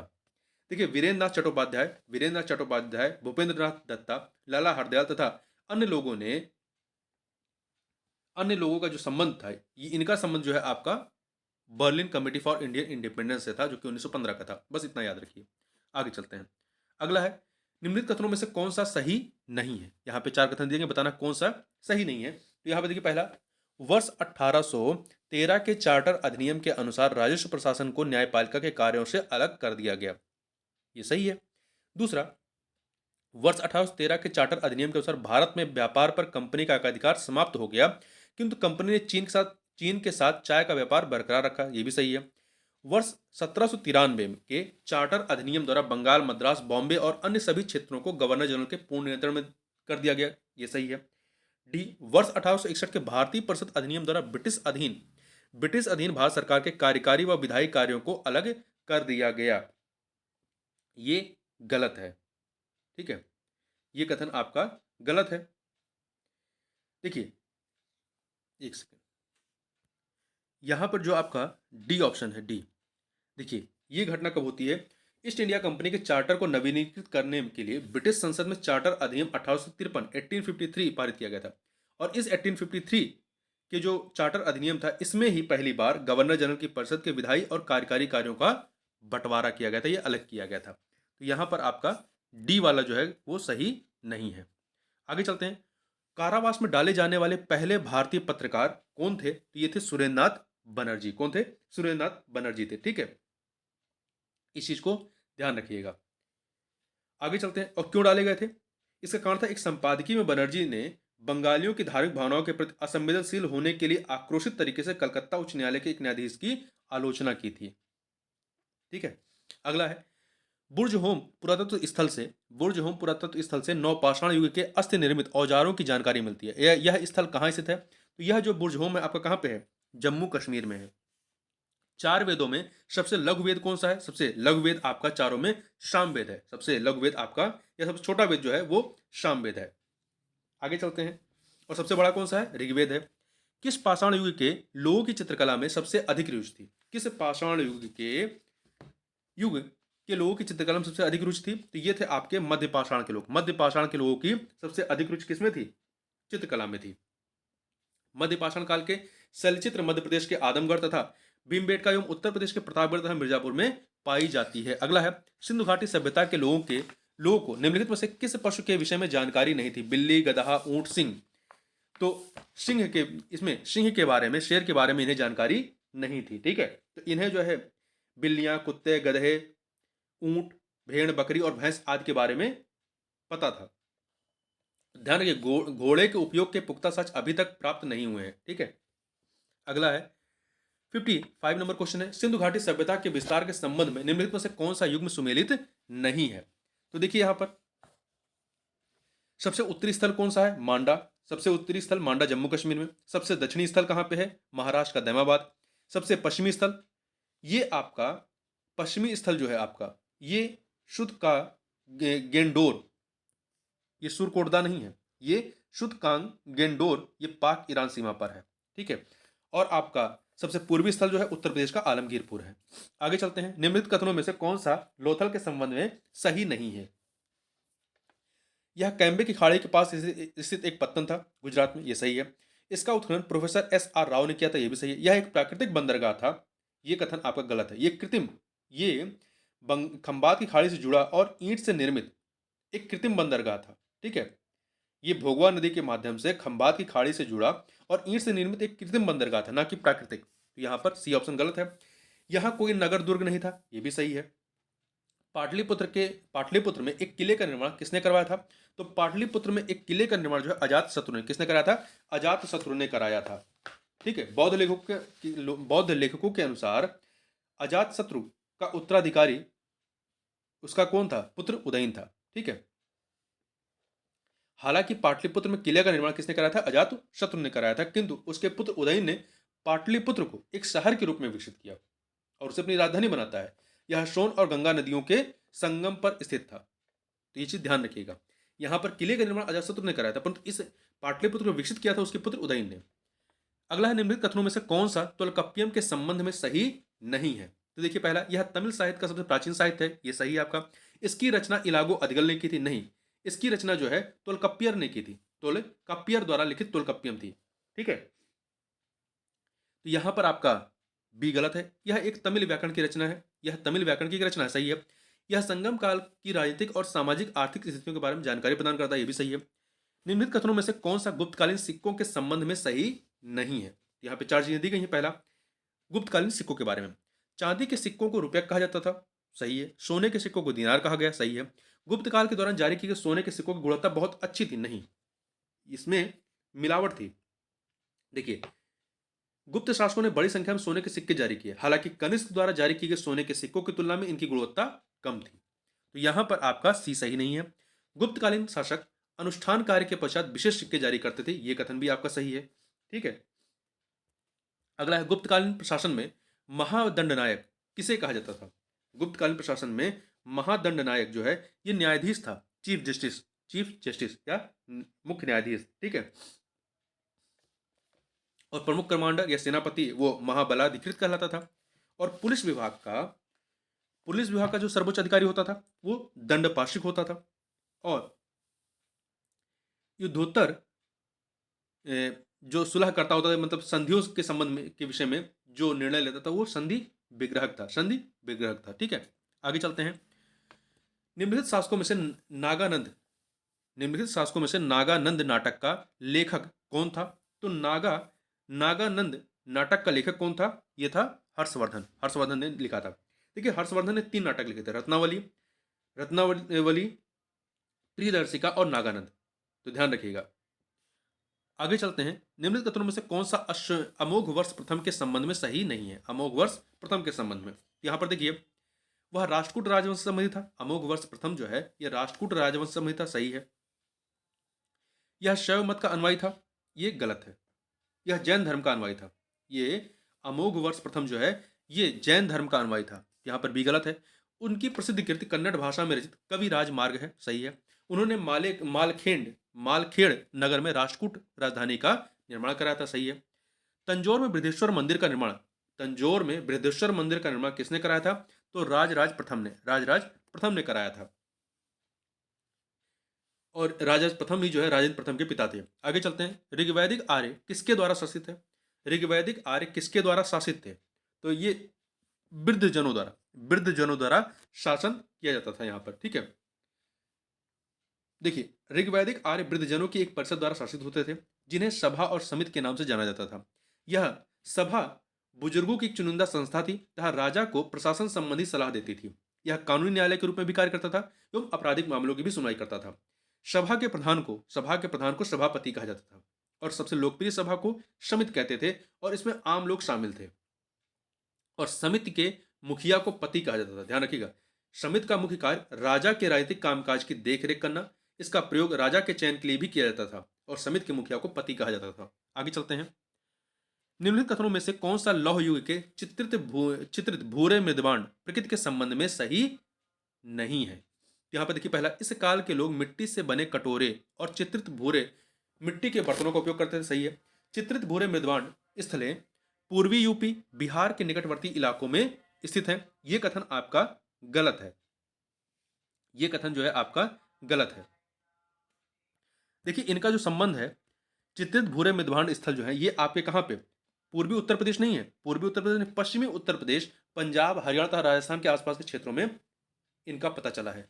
देखिए, वीरेंद्र नाथ चट्टोपाध्याय, भूपेंद्र नाथ दत्ता, लाला हरदयाल तथा अन्य लोगों का जो संबंध था, ये इनका संबंध जो है आपका Berlin committee for Indian independence से था, जो कि 1915 का था। बस इतना याद रखिए। आगे चलते हैं। अगला है, निम्नलिखित कथनों में से कौन सा सही नहीं है? यहाँ पे चार कथन दिए, बताना कौन सा सही नहीं है। तो यहाँ पे देखिए, पहला, वर्ष 1813 के चार्टर अधिनियम के अनुसार राजस्व प्रशासन को न्यायपालिका के कार्यों से अलग कर दिया गया, ये सही है। दूसरा, वर्ष 1813 के चार्टर अधिनियम के अनुसार भारत में व्यापार पर कंपनी का अधिकार समाप्त हो गया, किंतु कंपनी ने चीन के साथ चाय का व्यापार बरकरार रखा, यह भी सही है। वर्ष 1793 के चार्टर अधिनियम द्वारा बंगाल, मद्रास, बॉम्बे और अन्य सभी क्षेत्रों को गवर्नर जनरल के पूर्ण नियंत्रण में कर दिया गया, यह सही है। डी, वर्ष 1861 के भारतीय परिषद अधिनियम द्वारा ब्रिटिश अधीन भारत सरकार के कार्यकारी व विधायी कार्यों को अलग कर दिया गया, ये गलत है, ठीक है। ये कथन आपका गलत है। देखिए, एक सेकंड, यहां पर जो आपका डी ऑप्शन है, डी, देखिए ये घटना कब होती है? ईस्ट इंडिया कंपनी के चार्टर को नवीनीकृत करने के लिए ब्रिटिश संसद में चार्टर अधिनियम 1853 पारित किया गया था, और इस 1853 के जो चार्टर अधिनियम था, इसमें ही पहली बार गवर्नर जनरल की परिषद के विधायी और कार्यकारी कार्यों का बंटवारा किया गया था, ये अलग किया गया था। तो यहां पर आपका डी वाला जो है वो सही नहीं है। आगे चलते हैं। कारावास में डाले जाने वाले पहले भारतीय पत्रकार कौन थे? तो ये थे सुरेंद्रनाथ बनर्जी। कौन थे? सुरेंद्रनाथ बनर्जी थे, ठीक है। इस चीज को ध्यान रखिएगा। आगे चलते हैं। और क्यों डाले गए थे? इसका कारण था, एक संपादकीय में बनर्जी ने बंगालियों की धार्मिक भावनाओं के प्रति असंवेदनशील होने के लिए आक्रोशित तरीके से कलकत्ता उच्च न्यायालय के एक न्यायाधीश की आलोचना की थी, ठीक है। अगला है, बुर्ज होम पुरातत्व स्थल से नवपाषाण युग के अस्थि निर्मित औजारों की जानकारी मिलती है। यह स्थल कहाँ स्थित है? तो यह जो बुर्ज होम है आपका कहाँ पे है? जम्मू कश्मीर में है। चार वेदों में सबसे लघु वेद कौन सा है? सबसे लघु वेद आपका चारों में सामवेद है। सबसे लघु वेद आपका, या सबसे छोटा वेद जो है वो सामवेद है। आगे चलते हैं। और सबसे बड़ा कौन सा है? ऋग्वेद है। किस पाषाण युग के लोगों की चित्रकला में सबसे अधिक रुचि थी? किस पाषाण युग के लोगों की चित्रकला में सबसे अधिक रुचि थी? तो ये थे आपके मध्य पाषाण के लोग। मध्य पाषाण के लोगों की सबसे अधिक रुचि किसमें थी? चित्रकला में थी। मध्य पाषाण काल के शैलचित्र मध्य प्रदेश के आदमगढ़ तथा भीमबेटका एवं उत्तर प्रदेश के प्रतापगढ़ तथा मिर्जापुर में पाई जाती है। अगला है, सिंधु घाटी सभ्यता के लोगों को निम्नलिखित में से किस पशु के विषय में जानकारी नहीं थी? बिल्ली, गदहा, ऊंट, सिंह। तो सिंह के बारे में, शेर के बारे में इन्हें जानकारी नहीं थी, ठीक है। तो इन्हें जो है बिल्लियां, कुत्ते, गधे, ऊंट, भेड़, बकरी और भैंस आदि के बारे में पता था। ध्यान रखिए, घोड़े के उपयोग के पुख्ता साक्ष्य अभी तक प्राप्त नहीं हुए हैं, ठीक है। अगला है 55 नंबर क्वेश्चन है, सिंधु घाटी सभ्यता के विस्तार के संबंध में निम्नलिखित में से कौन सा युग में सुमेलित नहीं है? तो देखिए यहां पर सबसे उत्तरी स्थल कौन सा है? मांडा। सबसे उत्तरी स्थल मांडा जम्मू कश्मीर में। सबसे दक्षिणी स्थल कहां पे है? महाराष्ट्र का दैमाबाद। सबसे पश्चिमी स्थल, ये आपका पश्चिमी स्थल जो है आपका, ये शुद्ध का गेंडोर, ये सुरकोटदा नहीं है, ये शुद्ध कांग गेंडोर, ये पाक ईरान सीमा पर है, ठीक है। और आपका सबसे पूर्वी स्थल जो है उत्तर प्रदेश का आलमगीरपुर है। आगे चलते हैं। निम्नलिखित कथनों में से कौन सा लोथल के संबंध में सही नहीं है? यह कैम्बे की खाड़ी के पास स्थित एक पत्तन था गुजरात में, यह सही है। इसका उत्खनन प्रोफेसर SR राव ने किया था, यह भी सही है। यह एक प्राकृतिक बंदरगाह था, यह कथन आपका गलत है। ये खंबात की खाड़ी से जुड़ा और ईंट से निर्मित एक कृत्रिम बंदरगाह था। ठीक है, ये भोगवा नदी के माध्यम से खंबात की खाड़ी से जुड़ा और ईंट से निर्मित एक कृत्रिम बंदरगाह था, ना कि प्राकृतिक। तो यहाँ पर सी ऑप्शन गलत है। यहाँ कोई नगर दुर्ग नहीं था, ये भी सही है। पाटलिपुत्र में एक किले का निर्माण किसने करवाया था? तो पाटलिपुत्र में एक किले का निर्माण जो है अजात शत्रु ने, किसने कराया था? अजात शत्रु ने कराया था। ठीक है, बौद्ध लेखकों के अनुसार अजात शत्रु का उत्तराधिकारी उसका कौन था? पुत्र उदयन था। ठीक है, हालांकि पाटलिपुत्र में किले का निर्माण किसने कराया था? अजात शत्रु ने कराया था, किंतु उसके पुत्र उदयन ने पाटलिपुत्र को एक शहर के रूप में विकसित किया और उसे अपनी राजधानी बनाता है। यह सोन और गंगा नदियों के संगम पर स्थित था। तो ये चीज ध्यान रखिएगा, यहाँ पर किले का निर्माण अजातशत्रु ने कराया था, परंतु इस पाटलिपुत्र को विकसित किया था उसके पुत्र उदयन ने। अगला है, निम्नलिखित कथनों में से कौन सा तोल्काप्पियम के संबंध में सही नहीं है? तो देखिए, पहला, यह तमिल साहित्य का सबसे प्राचीन साहित्य है, ये सही है आपका। इसकी रचना इलागो अधिगल ने की थी, नहीं। इसकी रचना जो है तोल्काप्पियर ने की थी, तोल्काप्पियर द्वारा लिखित तोल्काप्पियम थी। ठीक है, तो यहां पर आपका बी गलत है। यह एक तमिल व्याकरण की रचना है, यह तमिल व्याकरण की रचना है, सही है। यह संगम काल की राजनीतिक और सामाजिक आर्थिक स्थितियों के बारे में जानकारी प्रदान करता है, यह भी सही है। निम्नलिखित कथनों में से कौन सा गुप्तकालीन सिक्कों के संबंध में सही नहीं है? यहाँ पे चार चीजें दी गई हैं। पहला, गुप्तकालीन सिक्कों के बारे में, चांदी के सिक्कों को रुपया कहा जाता था, सही है। सोने के सिक्कों को दीनार कहा गया, सही है। गुप्त काल के दौरान जारी किए गए सोने के सिक्कों की गुणवत्ता बहुत अच्छी थी, नहीं, इसमें मिलावट थी। देखिए, गुप्त शासकों ने बड़ी संख्या में सोने के सिक्के जारी किए, हालांकि कनिष्क द्वारा जारी किए गए सोने के सिक्कों की तुलना में इनकी गुणवत्ता कम थी। तो यहां पर आपका सी सही नहीं है। गुप्तकालीन शासक अनुष्ठान कार्य के पश्चात विशेष सिक्के जारी करते थे, यह कथन भी आपका सही है। ठीक है, अगला है, गुप्तकालीन प्रशासन में महादंडनायक किसे कहा जाता था? गुप्तकालीन प्रशासन में महादंडनायक जो है ये न्यायाधीश था, चीफ जस्टिस या मुख्य न्यायाधीश। ठीक है, और प्रमुख कमांडर या सेनापति वो महाबलाधिकृत कहलाता था। और पुलिस विभाग का जो सर्वोच्च अधिकारी होता था वो दंडपाशिक होता था। और युद्धोत्तर जो सुलह करता होता था, मतलब संधियों के संबंध में के विषय में जो निर्णय लेता था वो संधि विग्रहक था। ठीक है, आगे चलते हैं। निम्नलिखित शासकों में से नागानंद निम्नलिखित शासकों में से नागानंद नाटक का लेखक कौन था? तो नागानंद नाटक का लेखक कौन था? यह था हर्षवर्धन ने लिखा था। देखिए, हर्षवर्धन ने 3 नाटक लिखे थे, रत्नावली, प्रियदर्शिका और नागानंद। तो ध्यान रखिएगा। आगे चलते हैं। निम्नलिखित कथनों में से कौन सा अमोघ वर्ष प्रथम के संबंध में सही नहीं है? अमोघ वर्ष प्रथम के संबंध में यहां पर देखिए, वह राष्ट्रकूट राजवंश से संबंधित था। अमोघ वर्ष प्रथम जो है यह राष्ट्रकूट राजवंश से संबंधित था, सही है। यह शैव मत का अनुयायी था, यह गलत है। यह जैन धर्म का अनुयायी था। ये अमोघ वर्ष प्रथम जो है ये जैन धर्म का अनुयायी था, यहां पर भी गलत है। उनकी प्रसिद्ध कृति कन्नड़ भाषा में रचित कवि राजमार्ग है, सही है। उन्होंने मालखेड़ नगर में राष्ट्रकूट राजधानी का निर्माण कराया था, सही है। तंजौर में बृहदेश्वर मंदिर का निर्माण किसने कराया था? तो राजराज प्रथम ने कराया था। और राजराज प्रथम ही जो है राजेंद्र प्रथम के पिता थे। आगे चलते हैं। ऋग्वैदिक आर्य किसके द्वारा शासित है? ऋग्वैदिक आर्य किसके द्वारा शासित थे? तो ये वृद्धजनों द्वारा शासन किया जाता था यहाँ पर। ठीक है, देखिए, ऋग्वैदिक आर्य वृद्धजनों की एक परिषद द्वारा शासित होते थे, जिन्हें सभा और समिति के नाम से जाना जाता था। यह सभा बुजुर्गों की एक चुनिंदा संस्था थी तथा राजा को प्रशासन संबंधी सलाह देती थी। यह कानूनी न्यायालय के रूप में भी कार्य करता था एवं आपराधिक मामलों की भी सुनवाई करता था। सभा के प्रधान को सभापति कहा जाता था और सबसे लोकप्रिय सभा को समिति कहते थे और इसमें आम लोग शामिल थे। और समिति के मुखिया को पति कहा जाता था। ध्यान रखिएगा, समिति का मुख्य कार्य राजा के राजनीतिक कामकाज की देखरेख करना। इसका प्रयोग राजा के चयन के लिए भी किया जाता था और समिति के मुखिया को पति कहा जाता था। आगे चलते हैं। निम्नलिखित कथनों में से कौन सा लौह युग के चित्रित भूरे मृदबांड प्रकृति के संबंध में सही नहीं है? यहाँ पर देखिए, पहला, इस काल के लोग मिट्टी से बने कटोरे और चित्रित भूरे मिट्टी के बर्तनों का उपयोग करते थे, सही है। चित्रित भूरे मृदबांड स्थलें पूर्वी यूपी बिहार के निकटवर्ती इलाकों में स्थित है, यह कथन आपका गलत है। यह कथन जो है आपका गलत है। देखिए, इनका जो संबंध है, चित्रित भूरे मृदबांड स्थल जो है ये आपके कहां पे? पूर्वी उत्तर प्रदेश नहीं है, पूर्वी उत्तर प्रदेश नहीं, पश्चिमी उत्तर प्रदेश, पंजाब, हरियाणा तथा राजस्थान के आसपास के क्षेत्रों में इनका पता चला है।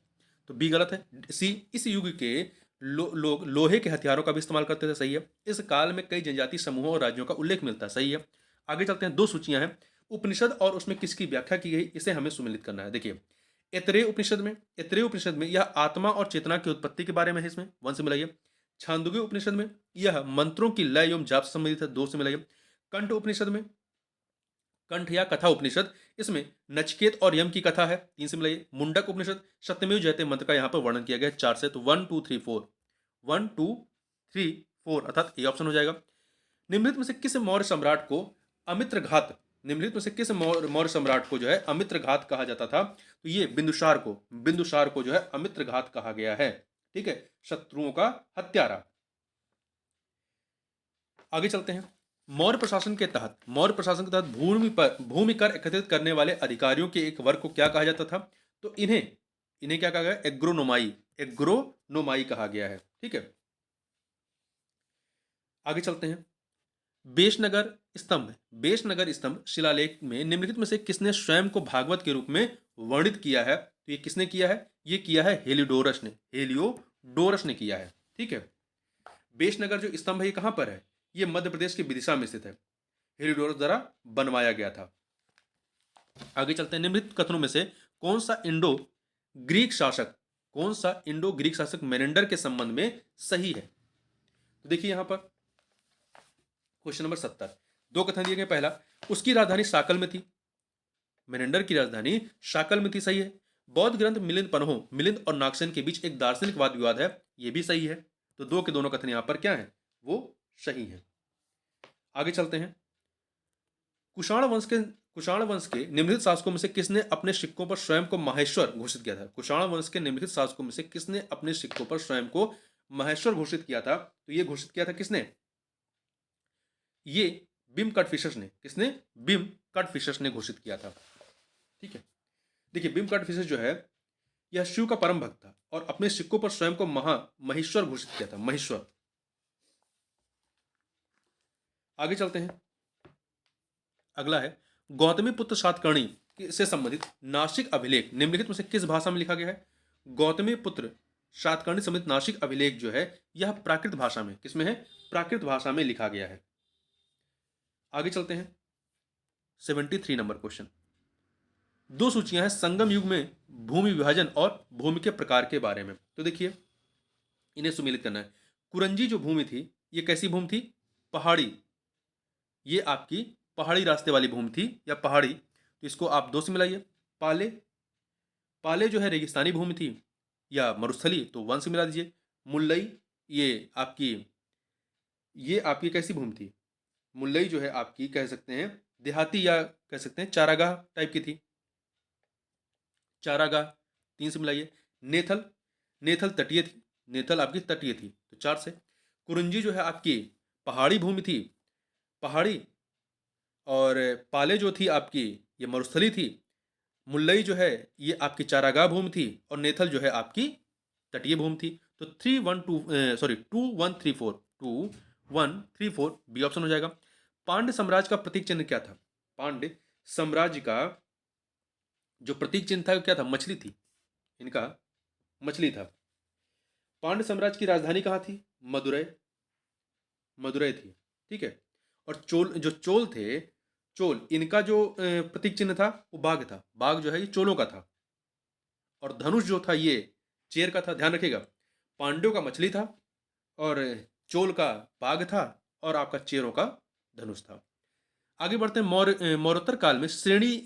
तो बी गलत है। सी, इस युग के लोग लोहे के हथियारों का भी इस्तेमाल करते थे, सही है। इस काल में कई जनजातीय समूहों और राज्यों का उल्लेख मिलता है, सही है। आगे चलते हैं, दो सूचियां हैं। उपनिषद और उसमें किसकी व्याख्या की गई, इसे हमें सुमेलित करना है। देखिए, ऐतरेय उपनिषद में यह आत्मा और चेतना की उत्पत्ति के बारे में है, इसमें 1 से मिलाइए। छांदोग्य उपनिषद में यह मंत्रों की लय एवं जाप से संबंधित है, 2 से मिलाइए। कंठ उपनिषद में, कंठ या कथा उपनिषद, इसमें नचिकेत और यम की कथा है, 3 से मिलाइए। मुंडक उपनिषद सत्यमेव जयते मंत्र का यहाँ पर वर्णन किया गया है, 4 से। तो 1 2 3 4, 1 2 3 4 अर्थात ए ऑप्शन हो जाएगा। निम्नलिखित में से किस मौर्य सम्राट को अमित्र घात, निम्नलिखित में से किस मौर्य सम्राट को जो है अमित्र घात कहा जाता था? तो ये बिंदुसार को जो है अमित्र घात कहा गया है, ठीक है, शत्रुओं का हत्यारा। आगे चलते हैं। मौर्य प्रशासन के तहत भूमि कर एकत्रित करने वाले अधिकारियों के एक वर्ग को क्या कहा जाता था? तो इन्हें इन्हें क्या कहा गया? एग्रोनोमाई कहा गया है, ठीक है। आगे चलते हैं। बेशनगर स्तंभ शिलालेख में निम्नलिखित में से किसने स्वयं को भागवत के रूप में वर्णित किया है? तो ये किसने किया है? ये किया है हेलियोडोरस ने किया है, ठीक है। बेशनगर जो स्तंभ है ये कहां पर है? ये मध्य प्रदेश के विदिशा में स्थित है, हेलियोडोरस द्वारा बनवाया गया था। आगे चलते हैं। निम्नलिखित कथनों में से कौन सा इंडो ग्रीक शासक मेनेंडर के संबंध में सही है? तो देखिए यहां पर क्वेश्चन नंबर 70, 2 कथन दिए गए। पहला, उसकी राजधानी शाकल में थी, मेनेंडर की राजधानी शाकल में थी, सही है। बौद्ध ग्रंथ मिलिंद और नागसेन के बीच एक दार्शनिक वाद विवाद है, यह भी सही है। तो 2 के दोनों कथन यहां पर क्या है? वो सही है। आगे चलते हैं। कुषाण वंश के निम्नलिखित शासकों में से किसने अपने सिक्कों पर स्वयं को माहेश्वर घोषित किया था? कुषाण वंश के निम्नलिखित शासकों में से किसने अपने सिक्कों पर स्वयं को माहेश्वर घोषित किया था? तो ये घोषित किया था किसने? ये बिम कटफिशस ने। किसने? बिम कटफिशस ने घोषित किया था, ठीक है। देखिए, बिम कटफिशस जो है यह शिव का परम भक्त था और अपने सिक्कों पर स्वयं को महेश्वर घोषित किया था, महेश्वर। आगे चलते हैं। अगला है, गौतमी पुत्र सातकर्णी से संबंधित नासिक अभिलेख निम्नलिखित में से किस भाषा में लिखा गया है? गौतमी पुत्र सातकर्णी संबंधित नासिक अभिलेख जो है यह प्राकृत भाषा में, किसमें है? प्राकृत भाषा में लिखा गया है। आगे चलते हैं। 73 नंबर क्वेश्चन। 2 सूचियां हैं संगम युग में भूमि विभाजन और भूमि के प्रकार के बारे में। तो देखिए, इन्हें सुमेलित करना है। कुरंजी जो भूमि थी ये कैसी भूमि थी? पहाड़ी। ये आपकी पहाड़ी रास्ते वाली भूमि थी या पहाड़ी, तो इसको आप 2 से मिलाइए। पाले जो है रेगिस्तानी भूमि थी या मरुस्थली, तो 1 से मिला दीजिए। मुल्लई ये आपकी कैसी भूमि थी? मुल्लई जो है आपकी कह सकते हैं देहाती या कह सकते हैं चारागाह टाइप की थी, चारागाह, 3 से मिलाइए। नेथल तटीय थी, नेथल आपकी तटीय थी, तो 4 से। कुरंजी जो है आपकी पहाड़ी भूमि थी, पहाड़ी, और पाले जो थी आपकी ये मरुस्थली थी। मुल्लई जो है ये आपकी चारागाह भूमि थी और नेथल जो है आपकी तटीय भूमि थी। तो 2134 बी ऑप्शन हो जाएगा। पांड्य साम्राज्य का प्रतीक चिन्ह क्या था? पांड्य साम्राज्य का जो प्रतीक चिन्ह था क्या था? मछली थी, इनका मछली था। पांड्य साम्राज्य की राजधानी कहाँ थी? मदुरै थी, ठीक है। और चोल इनका जो प्रतीक चिन्ह था वो बाघ था, बाघ जो है ये चोलों का था। और धनुष जो था ये चेर का था, ध्यान रखिएगा। पांड्यों का मछली था और चोल का बाघ था और आपका चेरों का धनुष था। आगे बढ़ते हैं। मौर्योत्तर काल में श्रेणी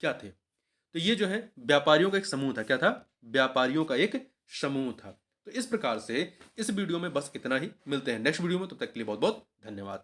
क्या थे? तो ये जो है व्यापारियों का एक समूह था। क्या था? व्यापारियों का एक समूह था। तो इस प्रकार से इस वीडियो में बस इतना ही। मिलते हैं नेक्स्ट वीडियो में, तब तक के लिए बहुत बहुत धन्यवाद।